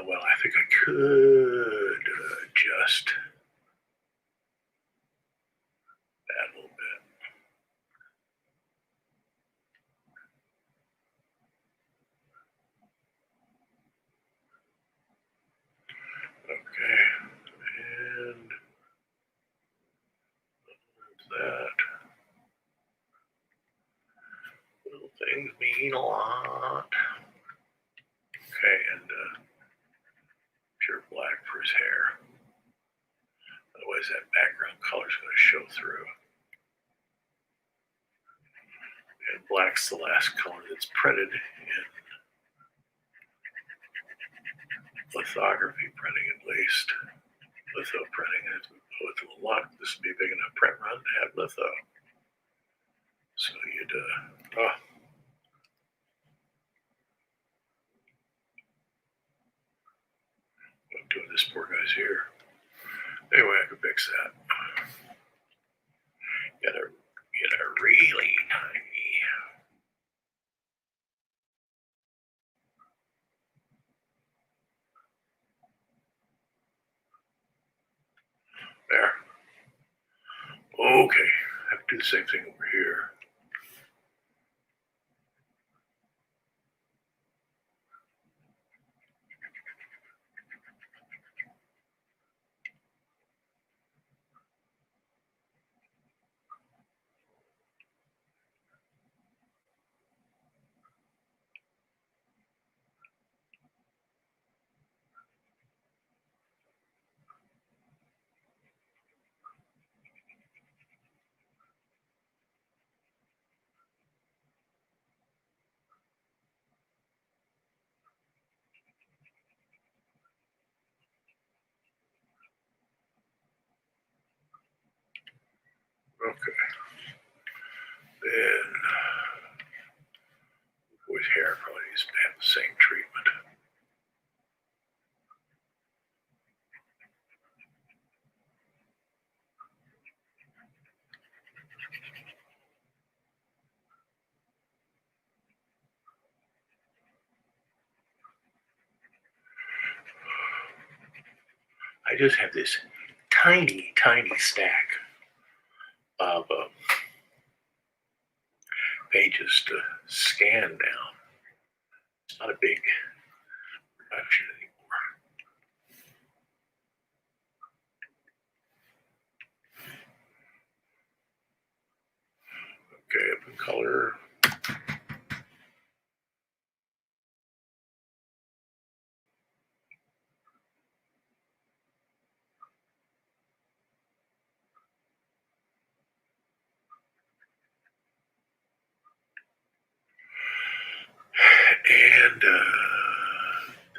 Well, I think I could adjust that a little bit. Okay, and that. Little things mean a lot. Okay, and pure black for his hair. Otherwise, that background color is going to show through. And black's the last color that's printed in lithography printing, at least. Litho printing. With a lot, this would be a big enough print run to have litho. So you'd, I'm doing this poor guy's here. Anyway, I can fix that. Get a really tiny. There. Okay, I have to do the same thing over here. Okay. Then with hair probably needs to have the same treatment. I just have this tiny, tiny stack of pages to scan now. It's not a big production anymore. Okay, up in color.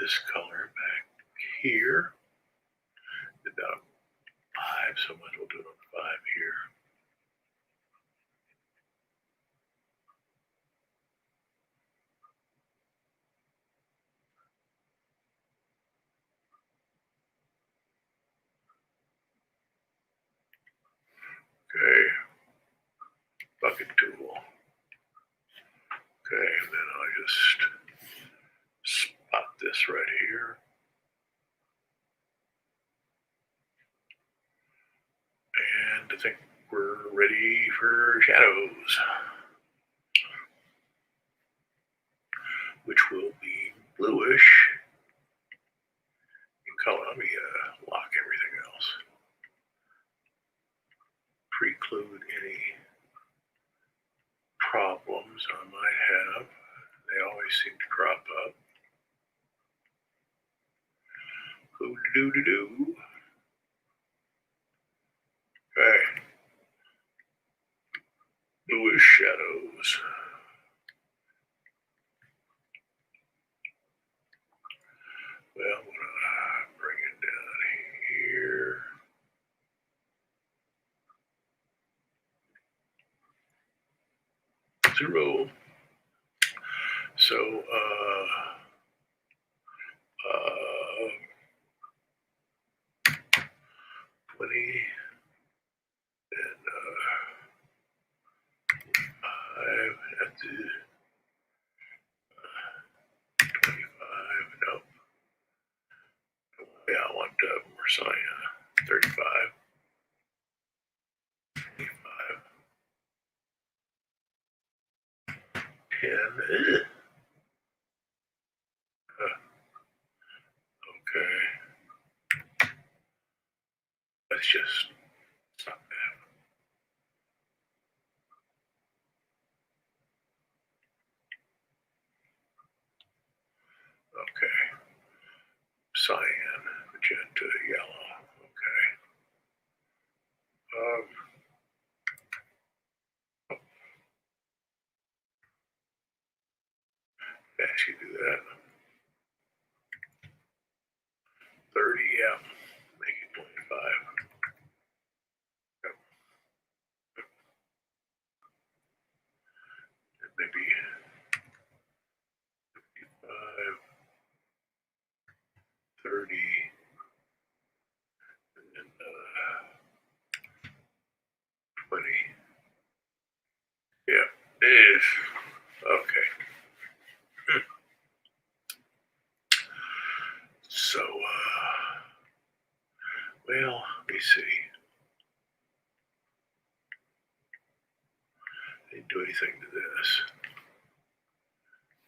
this color back here, about 5, so much we'll do it on 5 here. Okay, bucket tool. Okay, and then I'll just spot this right here. And I think we're ready for shadows, which will be bluish in color. Let me lock everything else. Preclude any problems I might have. They always seem to crop up. Ooh-doo-doo-doo. Okay. Bluish shadows. Well, I'm gonna bring it down here. Zero. So, 20 and 5 at the 25. Nope. Yeah, I want more cyan. 35. 25. 10. Okay. Let's just stop that. Okay. Cyan, magenta, yellow. Okay. Actually do that. 30, yeah. Make it 25. Yep. And maybe 55, 30, and then 20. Yeah. Okay. So, well, let me see. I didn't do anything to this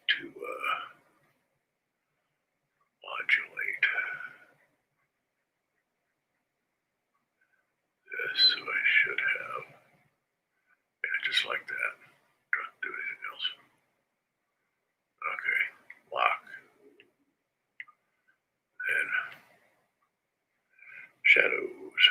to modulate this. So I should have, yeah, just like that. Don't do anything else. Okay, lock. And shadows.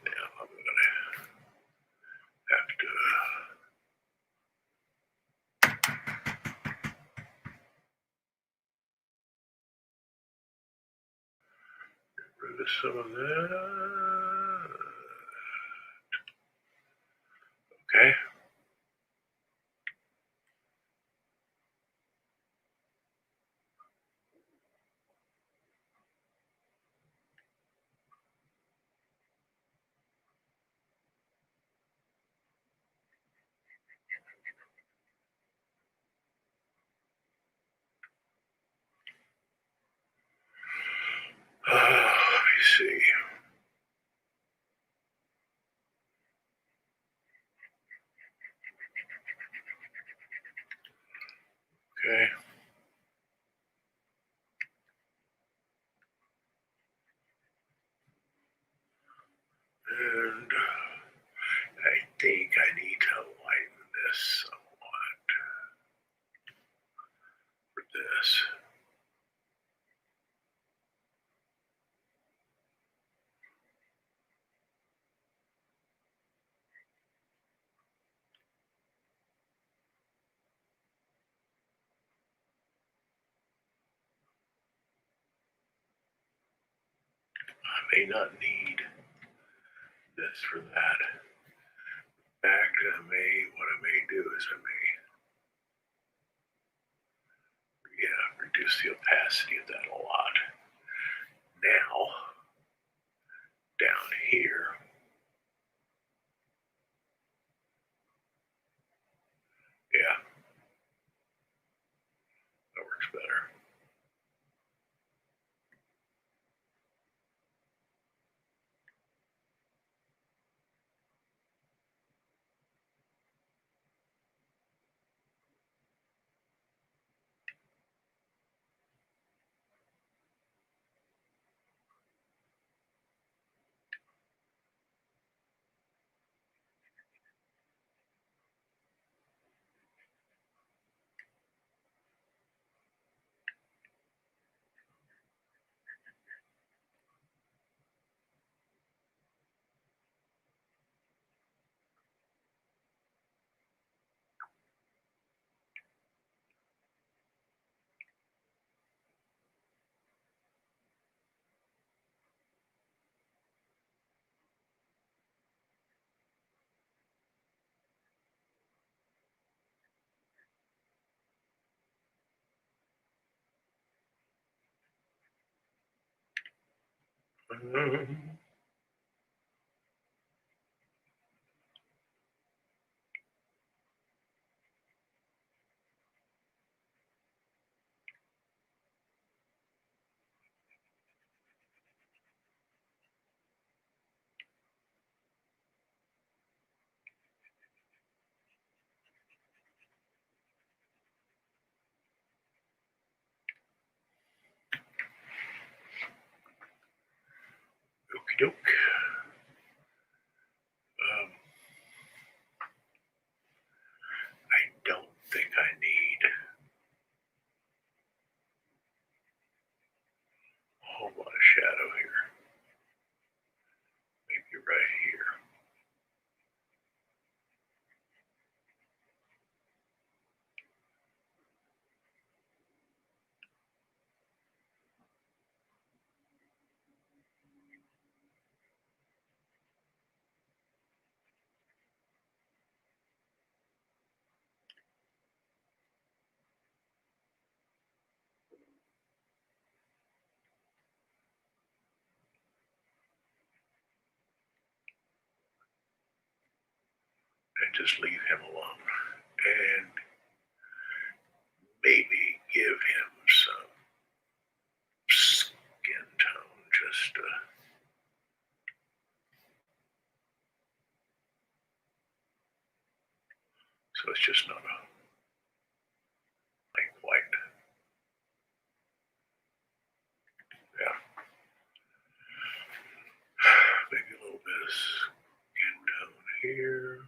Yeah, I'm gonna have to get rid of some of that. Okay. Let me see. may not need this for that. In fact, what I may do is reduce the opacity of that a lot. Now, down here, yeah, that works better. Okie doke. I don't think I need a whole lot of shadow here. Maybe right here. And just leave him alone. And maybe give him some skin tone, just so it's just not a light white. Yeah. Maybe a little bit of skin tone here.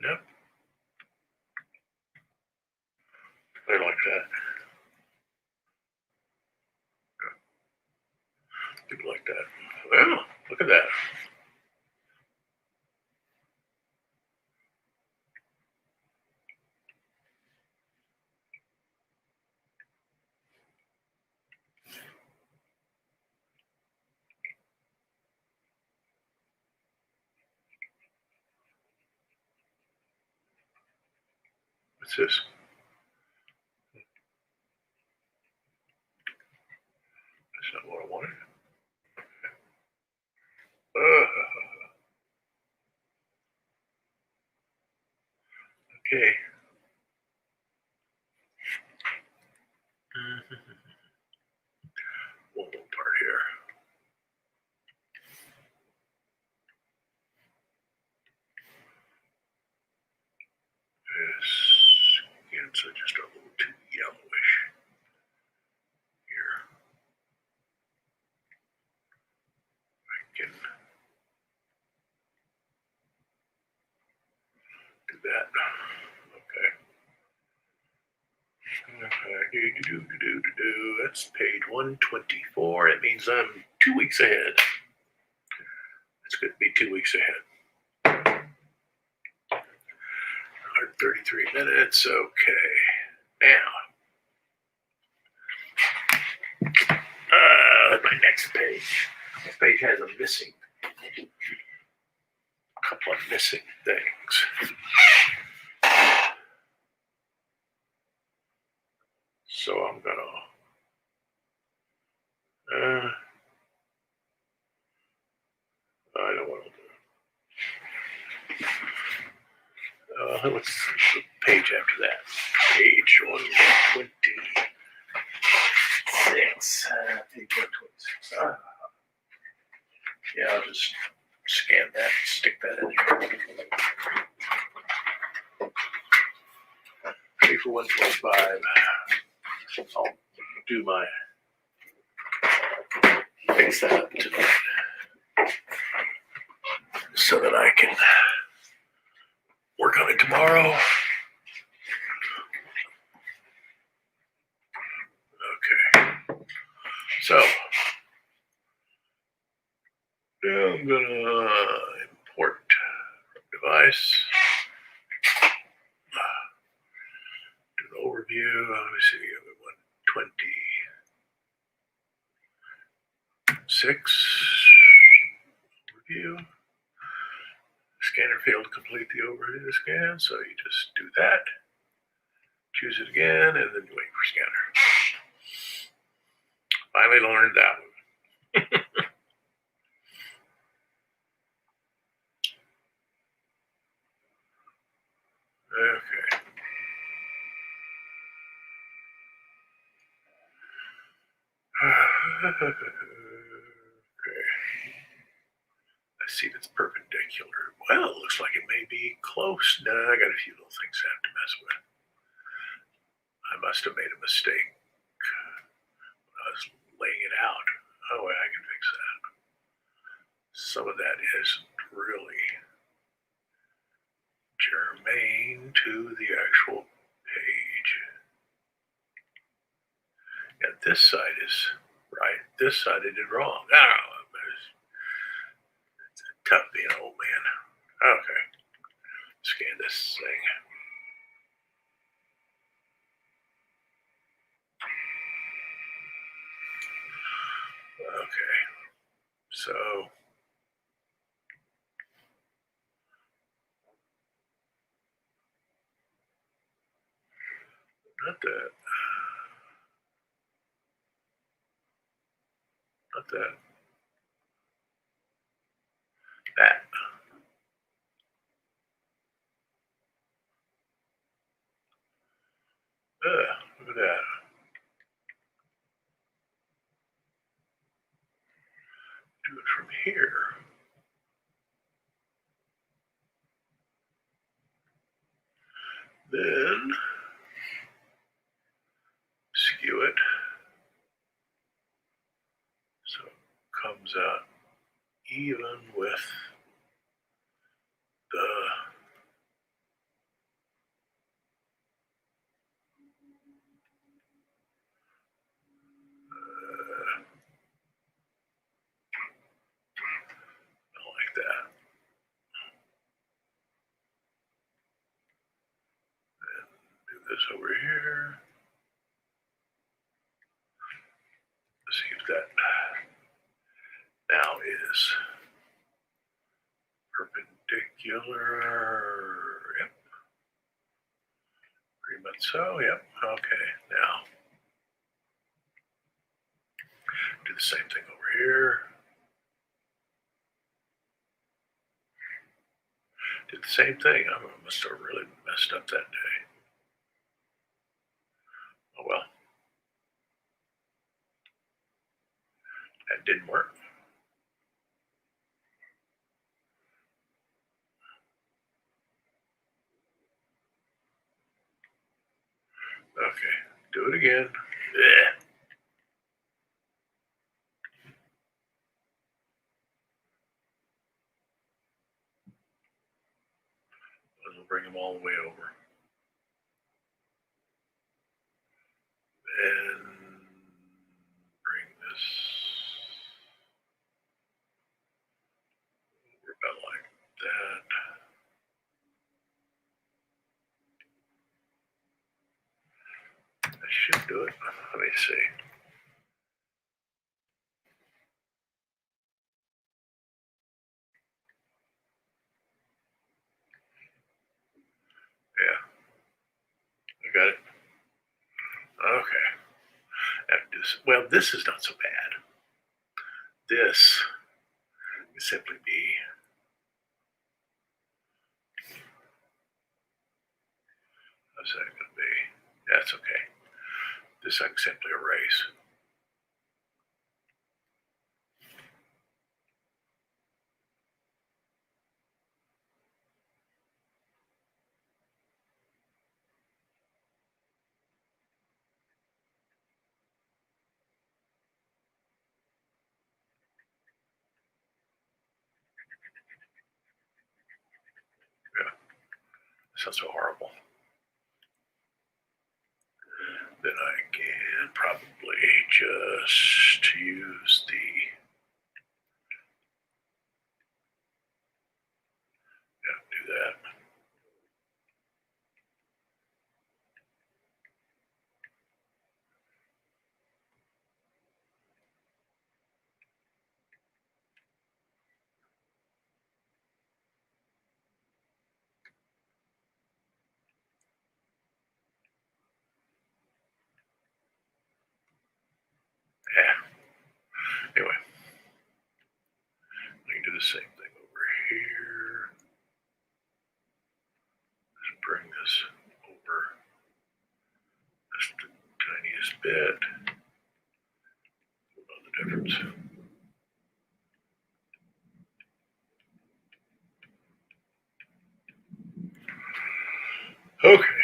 Nope. I like that. People like that. Well, look at that. What's this? That's not what I wanted. Okay. One little part here. His skins are just a little too yellowish here. I can do that. Okay. That's page 124. It means I'm 2 weeks ahead. It's good to be 2 weeks ahead. 133 minutes. Okay. Now, my next page. This page has a couple of missing things. So I'm gonna I don't want to do it. What's the page after that? Page 126. Page 126. Yeah, I'll just scan that, stick that in here. Page 125. I'll do my fix that up tonight so that I can work on it tomorrow. Okay. So now I'm gonna import device. Do an overview. Let me see. 126. Overview. Scanner failed to complete the overview scan, so you just do that. Choose it again, and then you wait for scanner. Finally learned that one. Okay. Okay. I see that's perpendicular. Well, it looks like it may be close. No, I got a few little things I have to mess with. I must have made a mistake when I was laying it out. Oh, I can fix that. Some of that isn't really germane to the actual page. Yeah, this side is right. This side I did wrong. Oh, it's tough being an old man. Okay. Scan this thing. Okay. So not that. Not that. That. Look at that. Do it from here. Then skew it so it comes out even with the like that. And do this over here. Let's see if that now is perpendicular. Yep. Pretty much so. Yep. Okay. Now do the same thing over here. Did the same thing. I must have really messed up that day. Oh well. That didn't work. Okay. Do it again. Yeah. We'll bring them all the way over. And bring this over about like that. I should do it. Let me see. got it. Okay. Well, this is not so bad. This is simply be. How's that going to be? That's okay. This I can simply erase. Yeah, sounds so horrible. Then I can probably just use the. Yeah, do that. Yeah. Anyway, I can do the same thing over here. Just bring this over just the tiniest bit. Know the difference. Okay.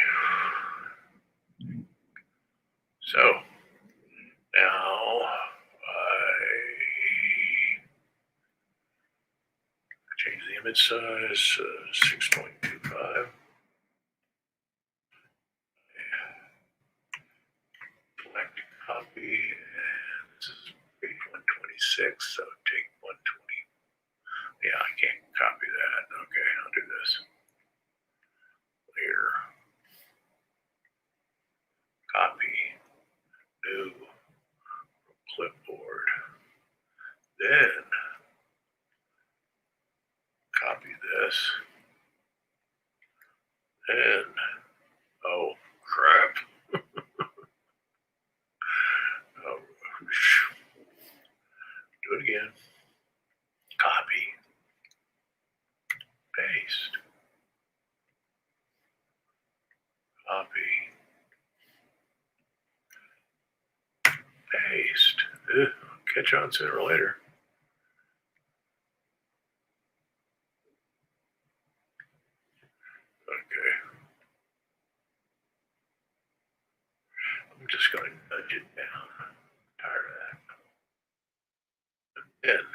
So now I change the image size 6.25. Select copy, and this is page 126. So take 120. Yeah, I can't copy that. Okay, I'll do this. Here. Copy. New. Clipboard. Then copy this. And oh crap. Oh, do it again. Copy. Paste. Copy. Paste. Catch on sooner or later. Okay. I'm just going to nudge it down. Tired of that. Then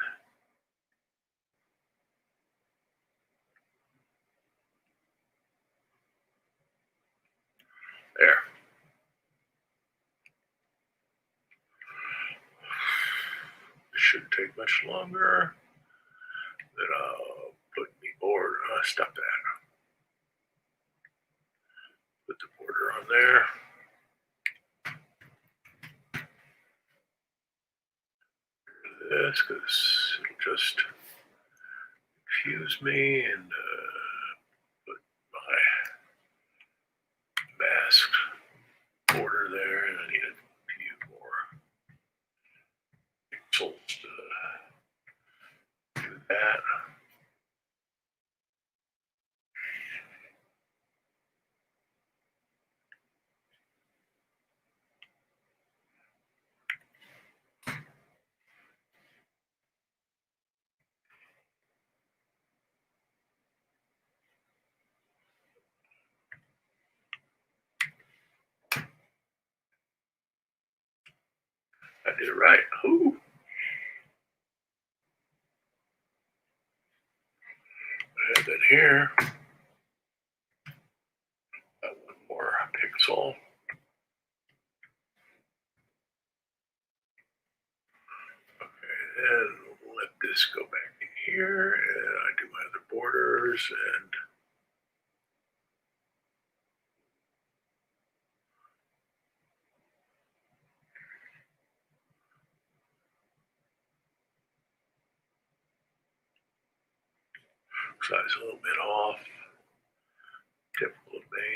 there. This shouldn't take much longer. Then I'll put the border. Stop that. Put the border on there. This because it'll just confuse me and put my mask border there, and I need a few more pixels to do that. I did it right. Ooh. And then here, one more pixel. Okay, then let this go back in here, and I do my other borders, and size a little bit off. Typical of me.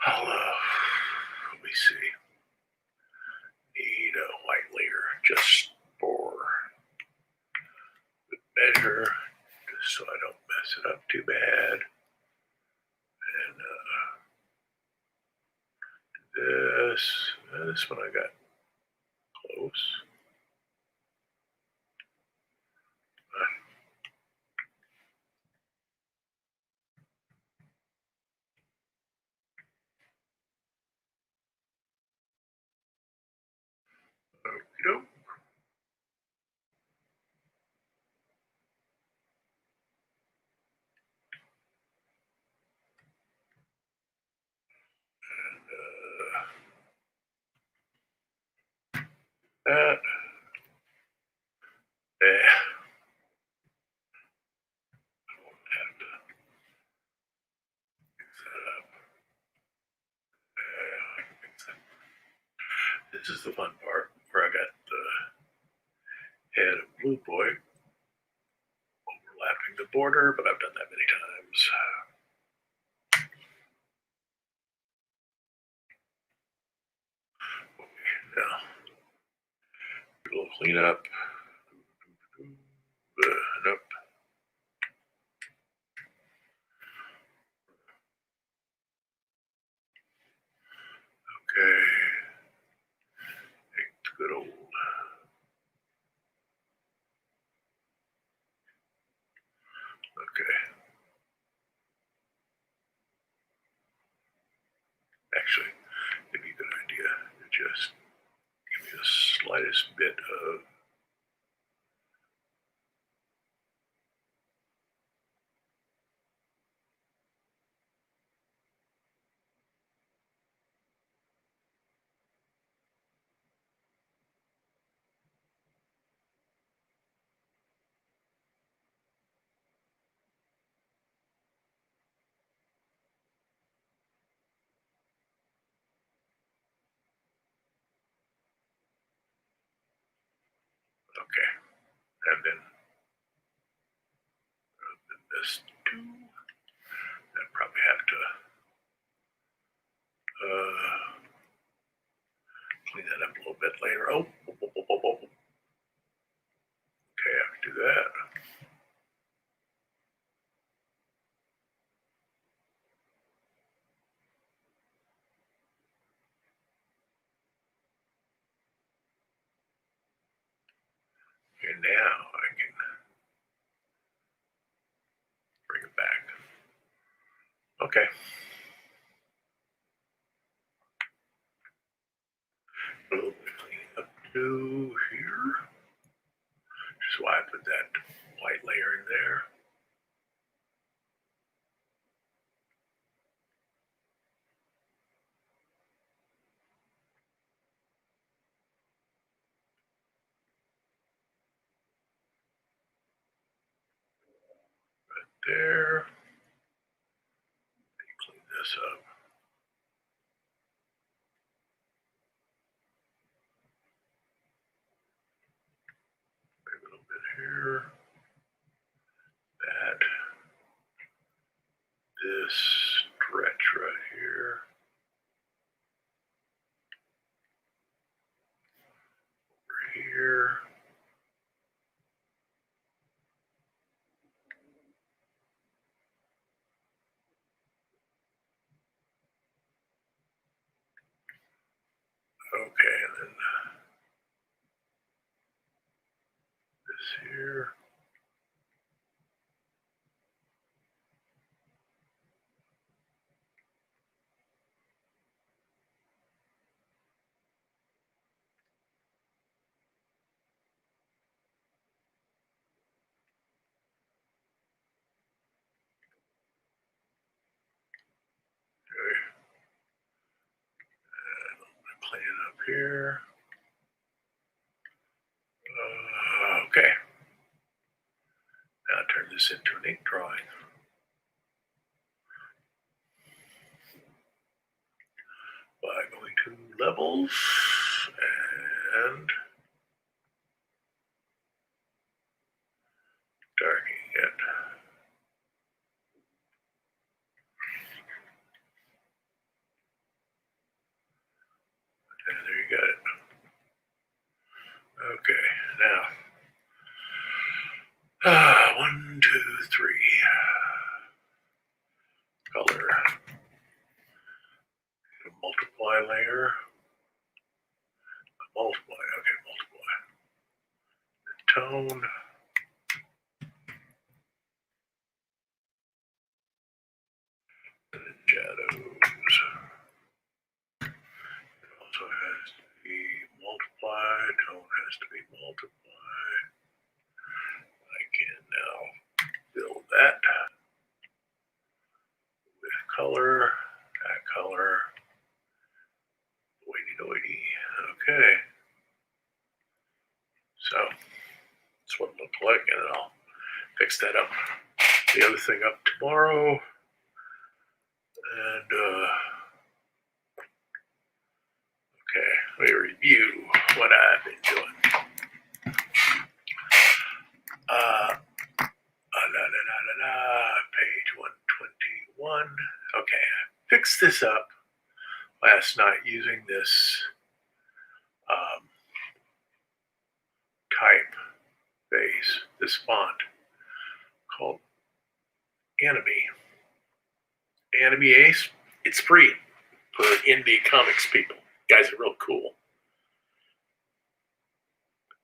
Let me see. Need a white layer just for the measure, just so I don't mess it up too bad. And this one I got close. Okey-doke. That. Yeah. I won't have to fix that up. I can fix that. This is the fun part where I got the head of Blue Boy overlapping the border, but I've done that many times. Okay, now do a little cleanup. Nope. Okay. It's good old. Okay. Actually, it'd be a good idea to just give me the slightest bit of. Okay. And then this too. I probably have to clean that up a little bit later. Oh, okay, I can do that. And now I can bring it back. Okay. A little bit of cleaning up to do here. Just why I put that white layer in there. Right there. Clean this up. Maybe a little bit here. That. This stretch right here. Over here. Okay, and then this here. Okay. And clean it up here. Okay. Now turn this into an ink drawing. By going to levels and darkening it. now 1, 2, 3. Color. Multiply layer. Multiply. Okay, multiply. Tone. Shadows. It also has to be multiplied. Tone has to be multiplied. I can now build that with color. That color. Doity. Okay. So that's what it looked like, and then I'll fix that up. The other thing up tomorrow. And okay, let me review what I've been doing. Page 121. Okay, I fixed this up last night using this typeface, this font called Anime. Anime Ace. It's free for indie comics people. Guys are real cool.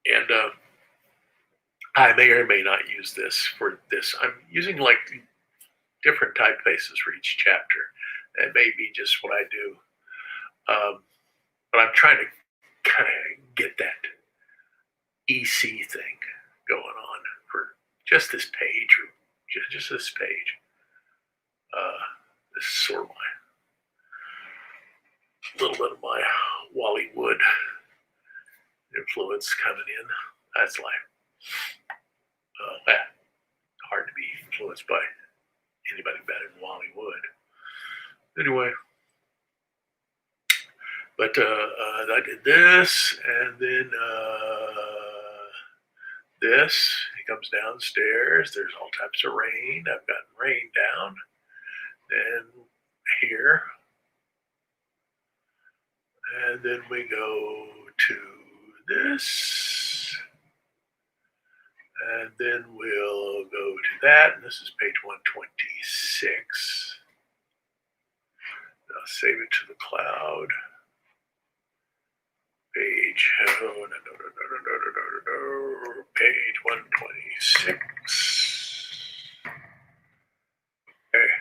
And I may or may not use this for this. I'm using like different typefaces for each chapter. That may be just what I do. But I'm trying to kind of get that EC thing going on for just this page, or just this page. This is sort of a little bit of my Wally Wood influence coming in. That's like hard to be influenced by anybody better than Wally Wood. Anyway, but I did this, and then this. He comes downstairs. There's all types of rain. I've gotten rain down. Then here. And then we go to this. And then we'll go to that. And this is page 126. I'll save it to the cloud. Page, page 126. Okay.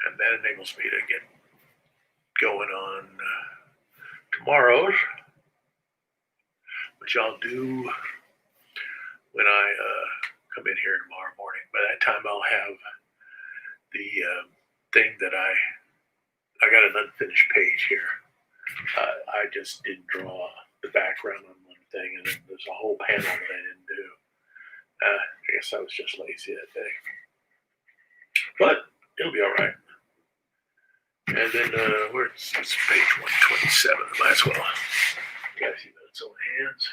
And that enables me to get going on tomorrow's, which I'll do when I come in here tomorrow morning. By that time, I'll have the thing that I got an unfinished page here. I just didn't draw the background on one thing, and then there's a whole panel that I didn't do. I guess I was just lazy that day, but it'll be all right. And then where's page 127? Might as well. You guys see that it's on hands.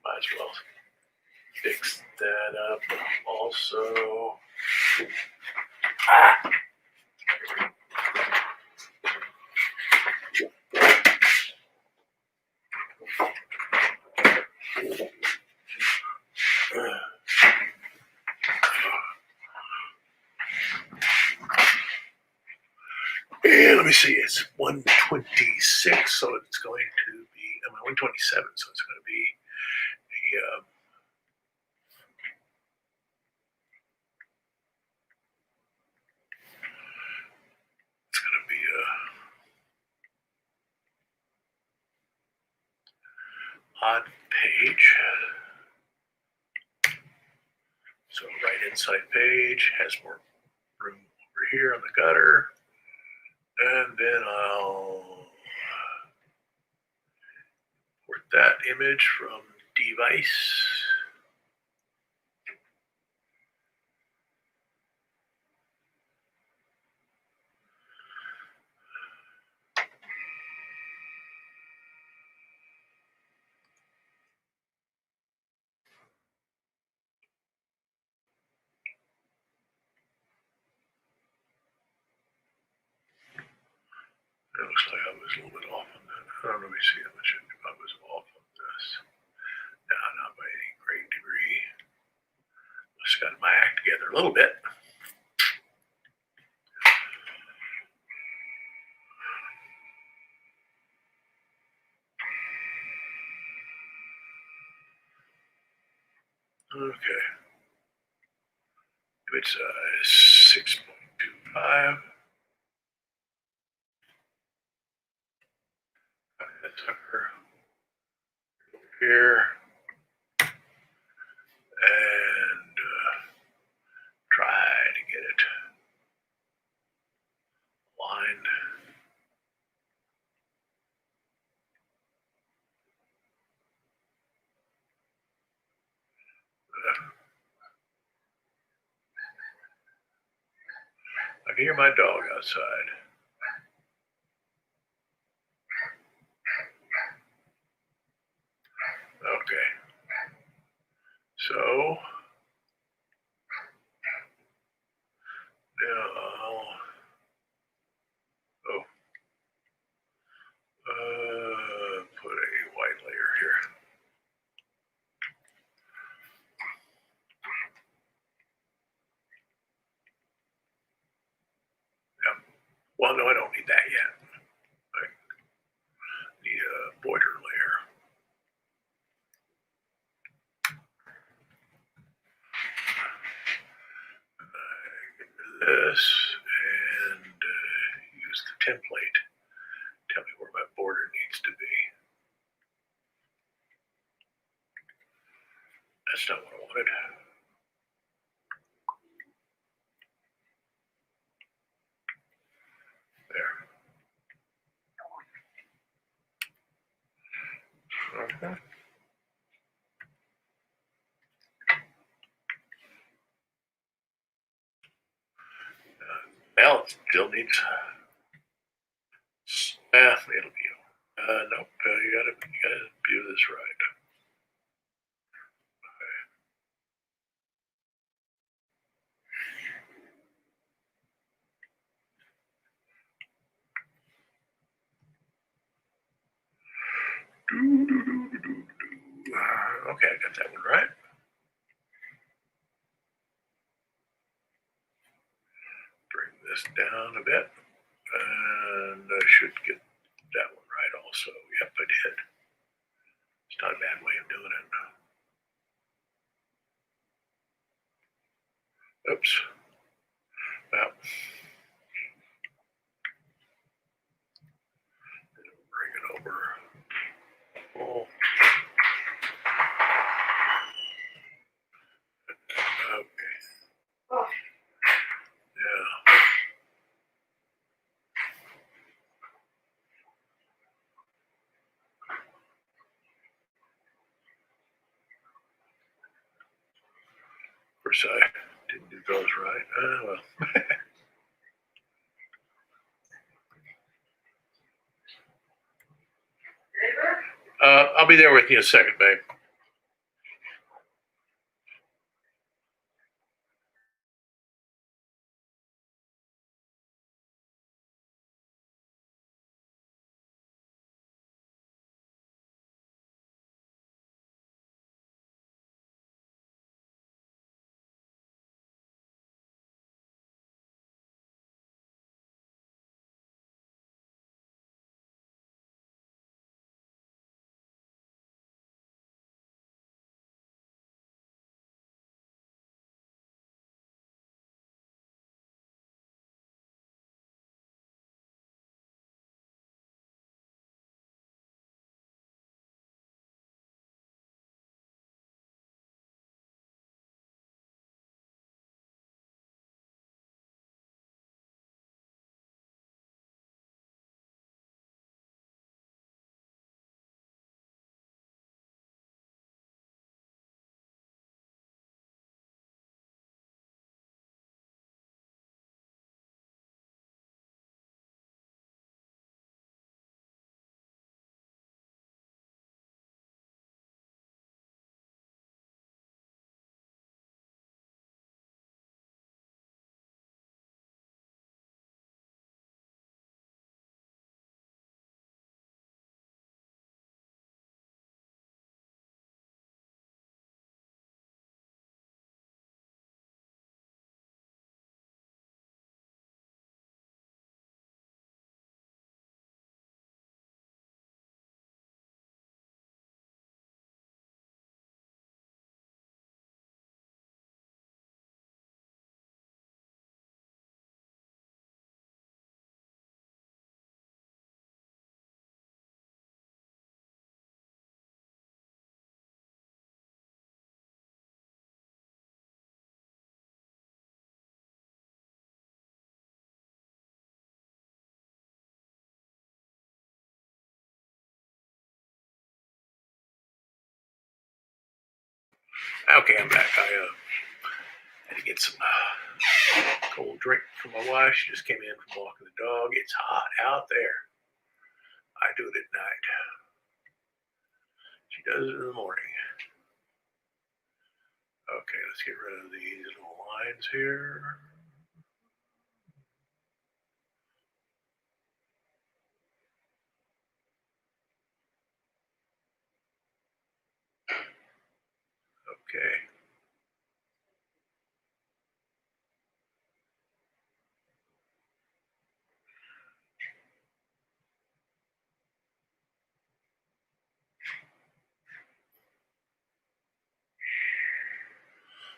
Might as well fix that up. Also, and let me see, it's 126, so it's going to be, 127, so it's going to be a, it's going to be a odd page. So right inside page has more room over here on the gutter. And then I'll import that image from device. Let me see how much I was off of this. No, not by any great degree. Just got my act together a little bit. Okay. It's 6.25. That sucker here. And try to get it aligned. I can hear my dog outside. Okay. So now put a white layer here. Yep. Well, no, I don't need that yet. I need a border layer. This and use the template. Tell me where my border needs to be. That's not what I wanted. There. Okay. Now it still needs. It'll be. Nope. You gotta view this right. Okay, I got that one right. Bring this down a bit, and I should get that one right also. Yep, I did. It's not a bad way of doing it. Oops. Well, bring it over. Oh. Okay. Yeah. Of course, I didn't do those right. Well. I'll be there with you in a second, babe. Okay, I'm back. I had to get some cold drink for my wife. She just came in from walking the dog. It's hot out there. I do it at night. She does it in the morning. Okay, let's get rid of these little lines here. Okay.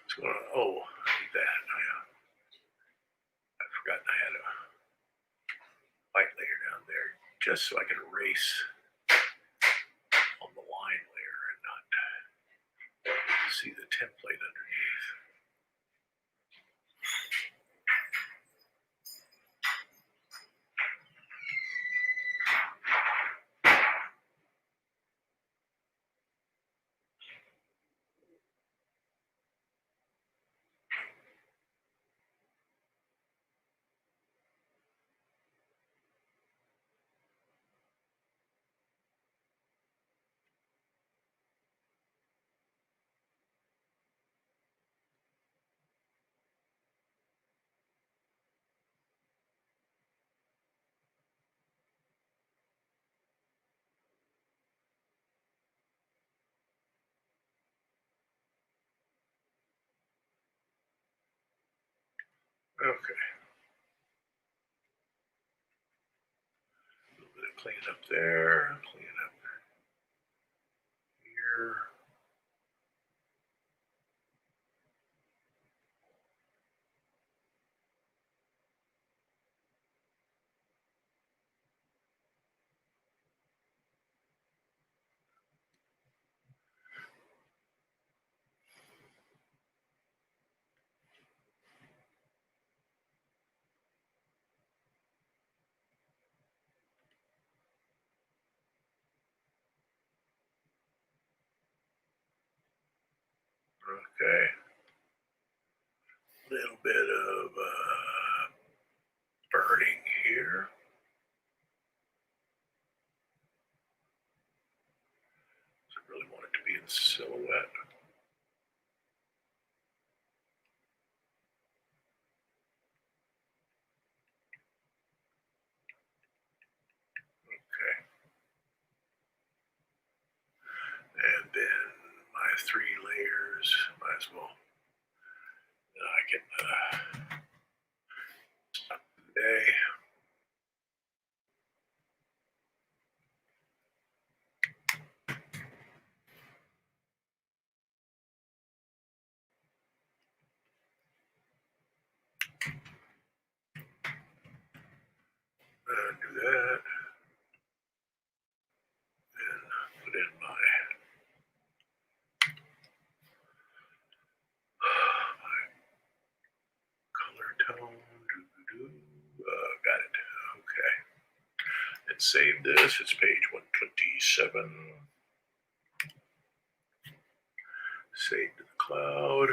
What's going on? Oh, I need that. I forgot I had a white layer down there just so I could erase on the line layer and not see the template underneath. Okay. A little bit of clean up there, clean up here. Okay. A little bit of burning here. I really want it to be in silhouette. Okay. And then my 3 layers, might as well. I can stop today. Do that. Then put in my color tone. Got it. Okay. And save this. It's page 127. Save to the cloud.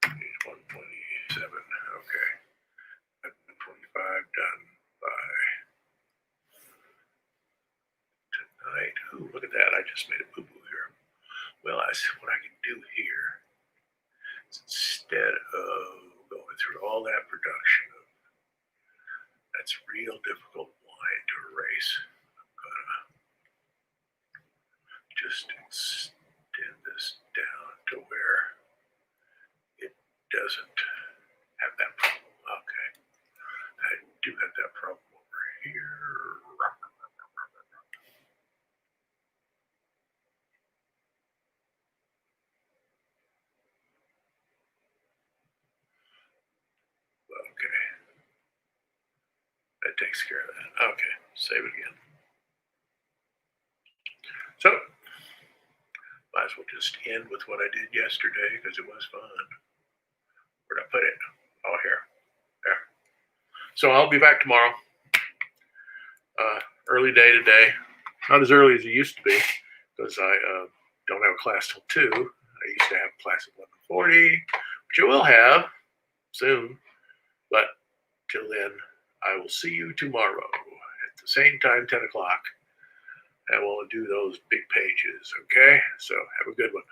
Page 127. Okay. 25 done by tonight. Ooh, look at that. I just made a boo-boo here. Well, I see what I can do here. Instead of going through all that production, that's real difficult line to erase. I'm gonna just extend this down to where it doesn't have that problem. Okay, I do have that problem over here. Okay, that takes care of that. Okay, save it again. So, might as well just end with what I did yesterday because it was fun. Where'd I put it? Oh, here. There. So I'll be back tomorrow. Early day today. Not as early as it used to be because I don't have a class till 2. I I used to have class at 11:40, which I will have soon. But till then, I will see you tomorrow at the same time, 10 o'clock. And we'll do those big pages, okay? So have a good one.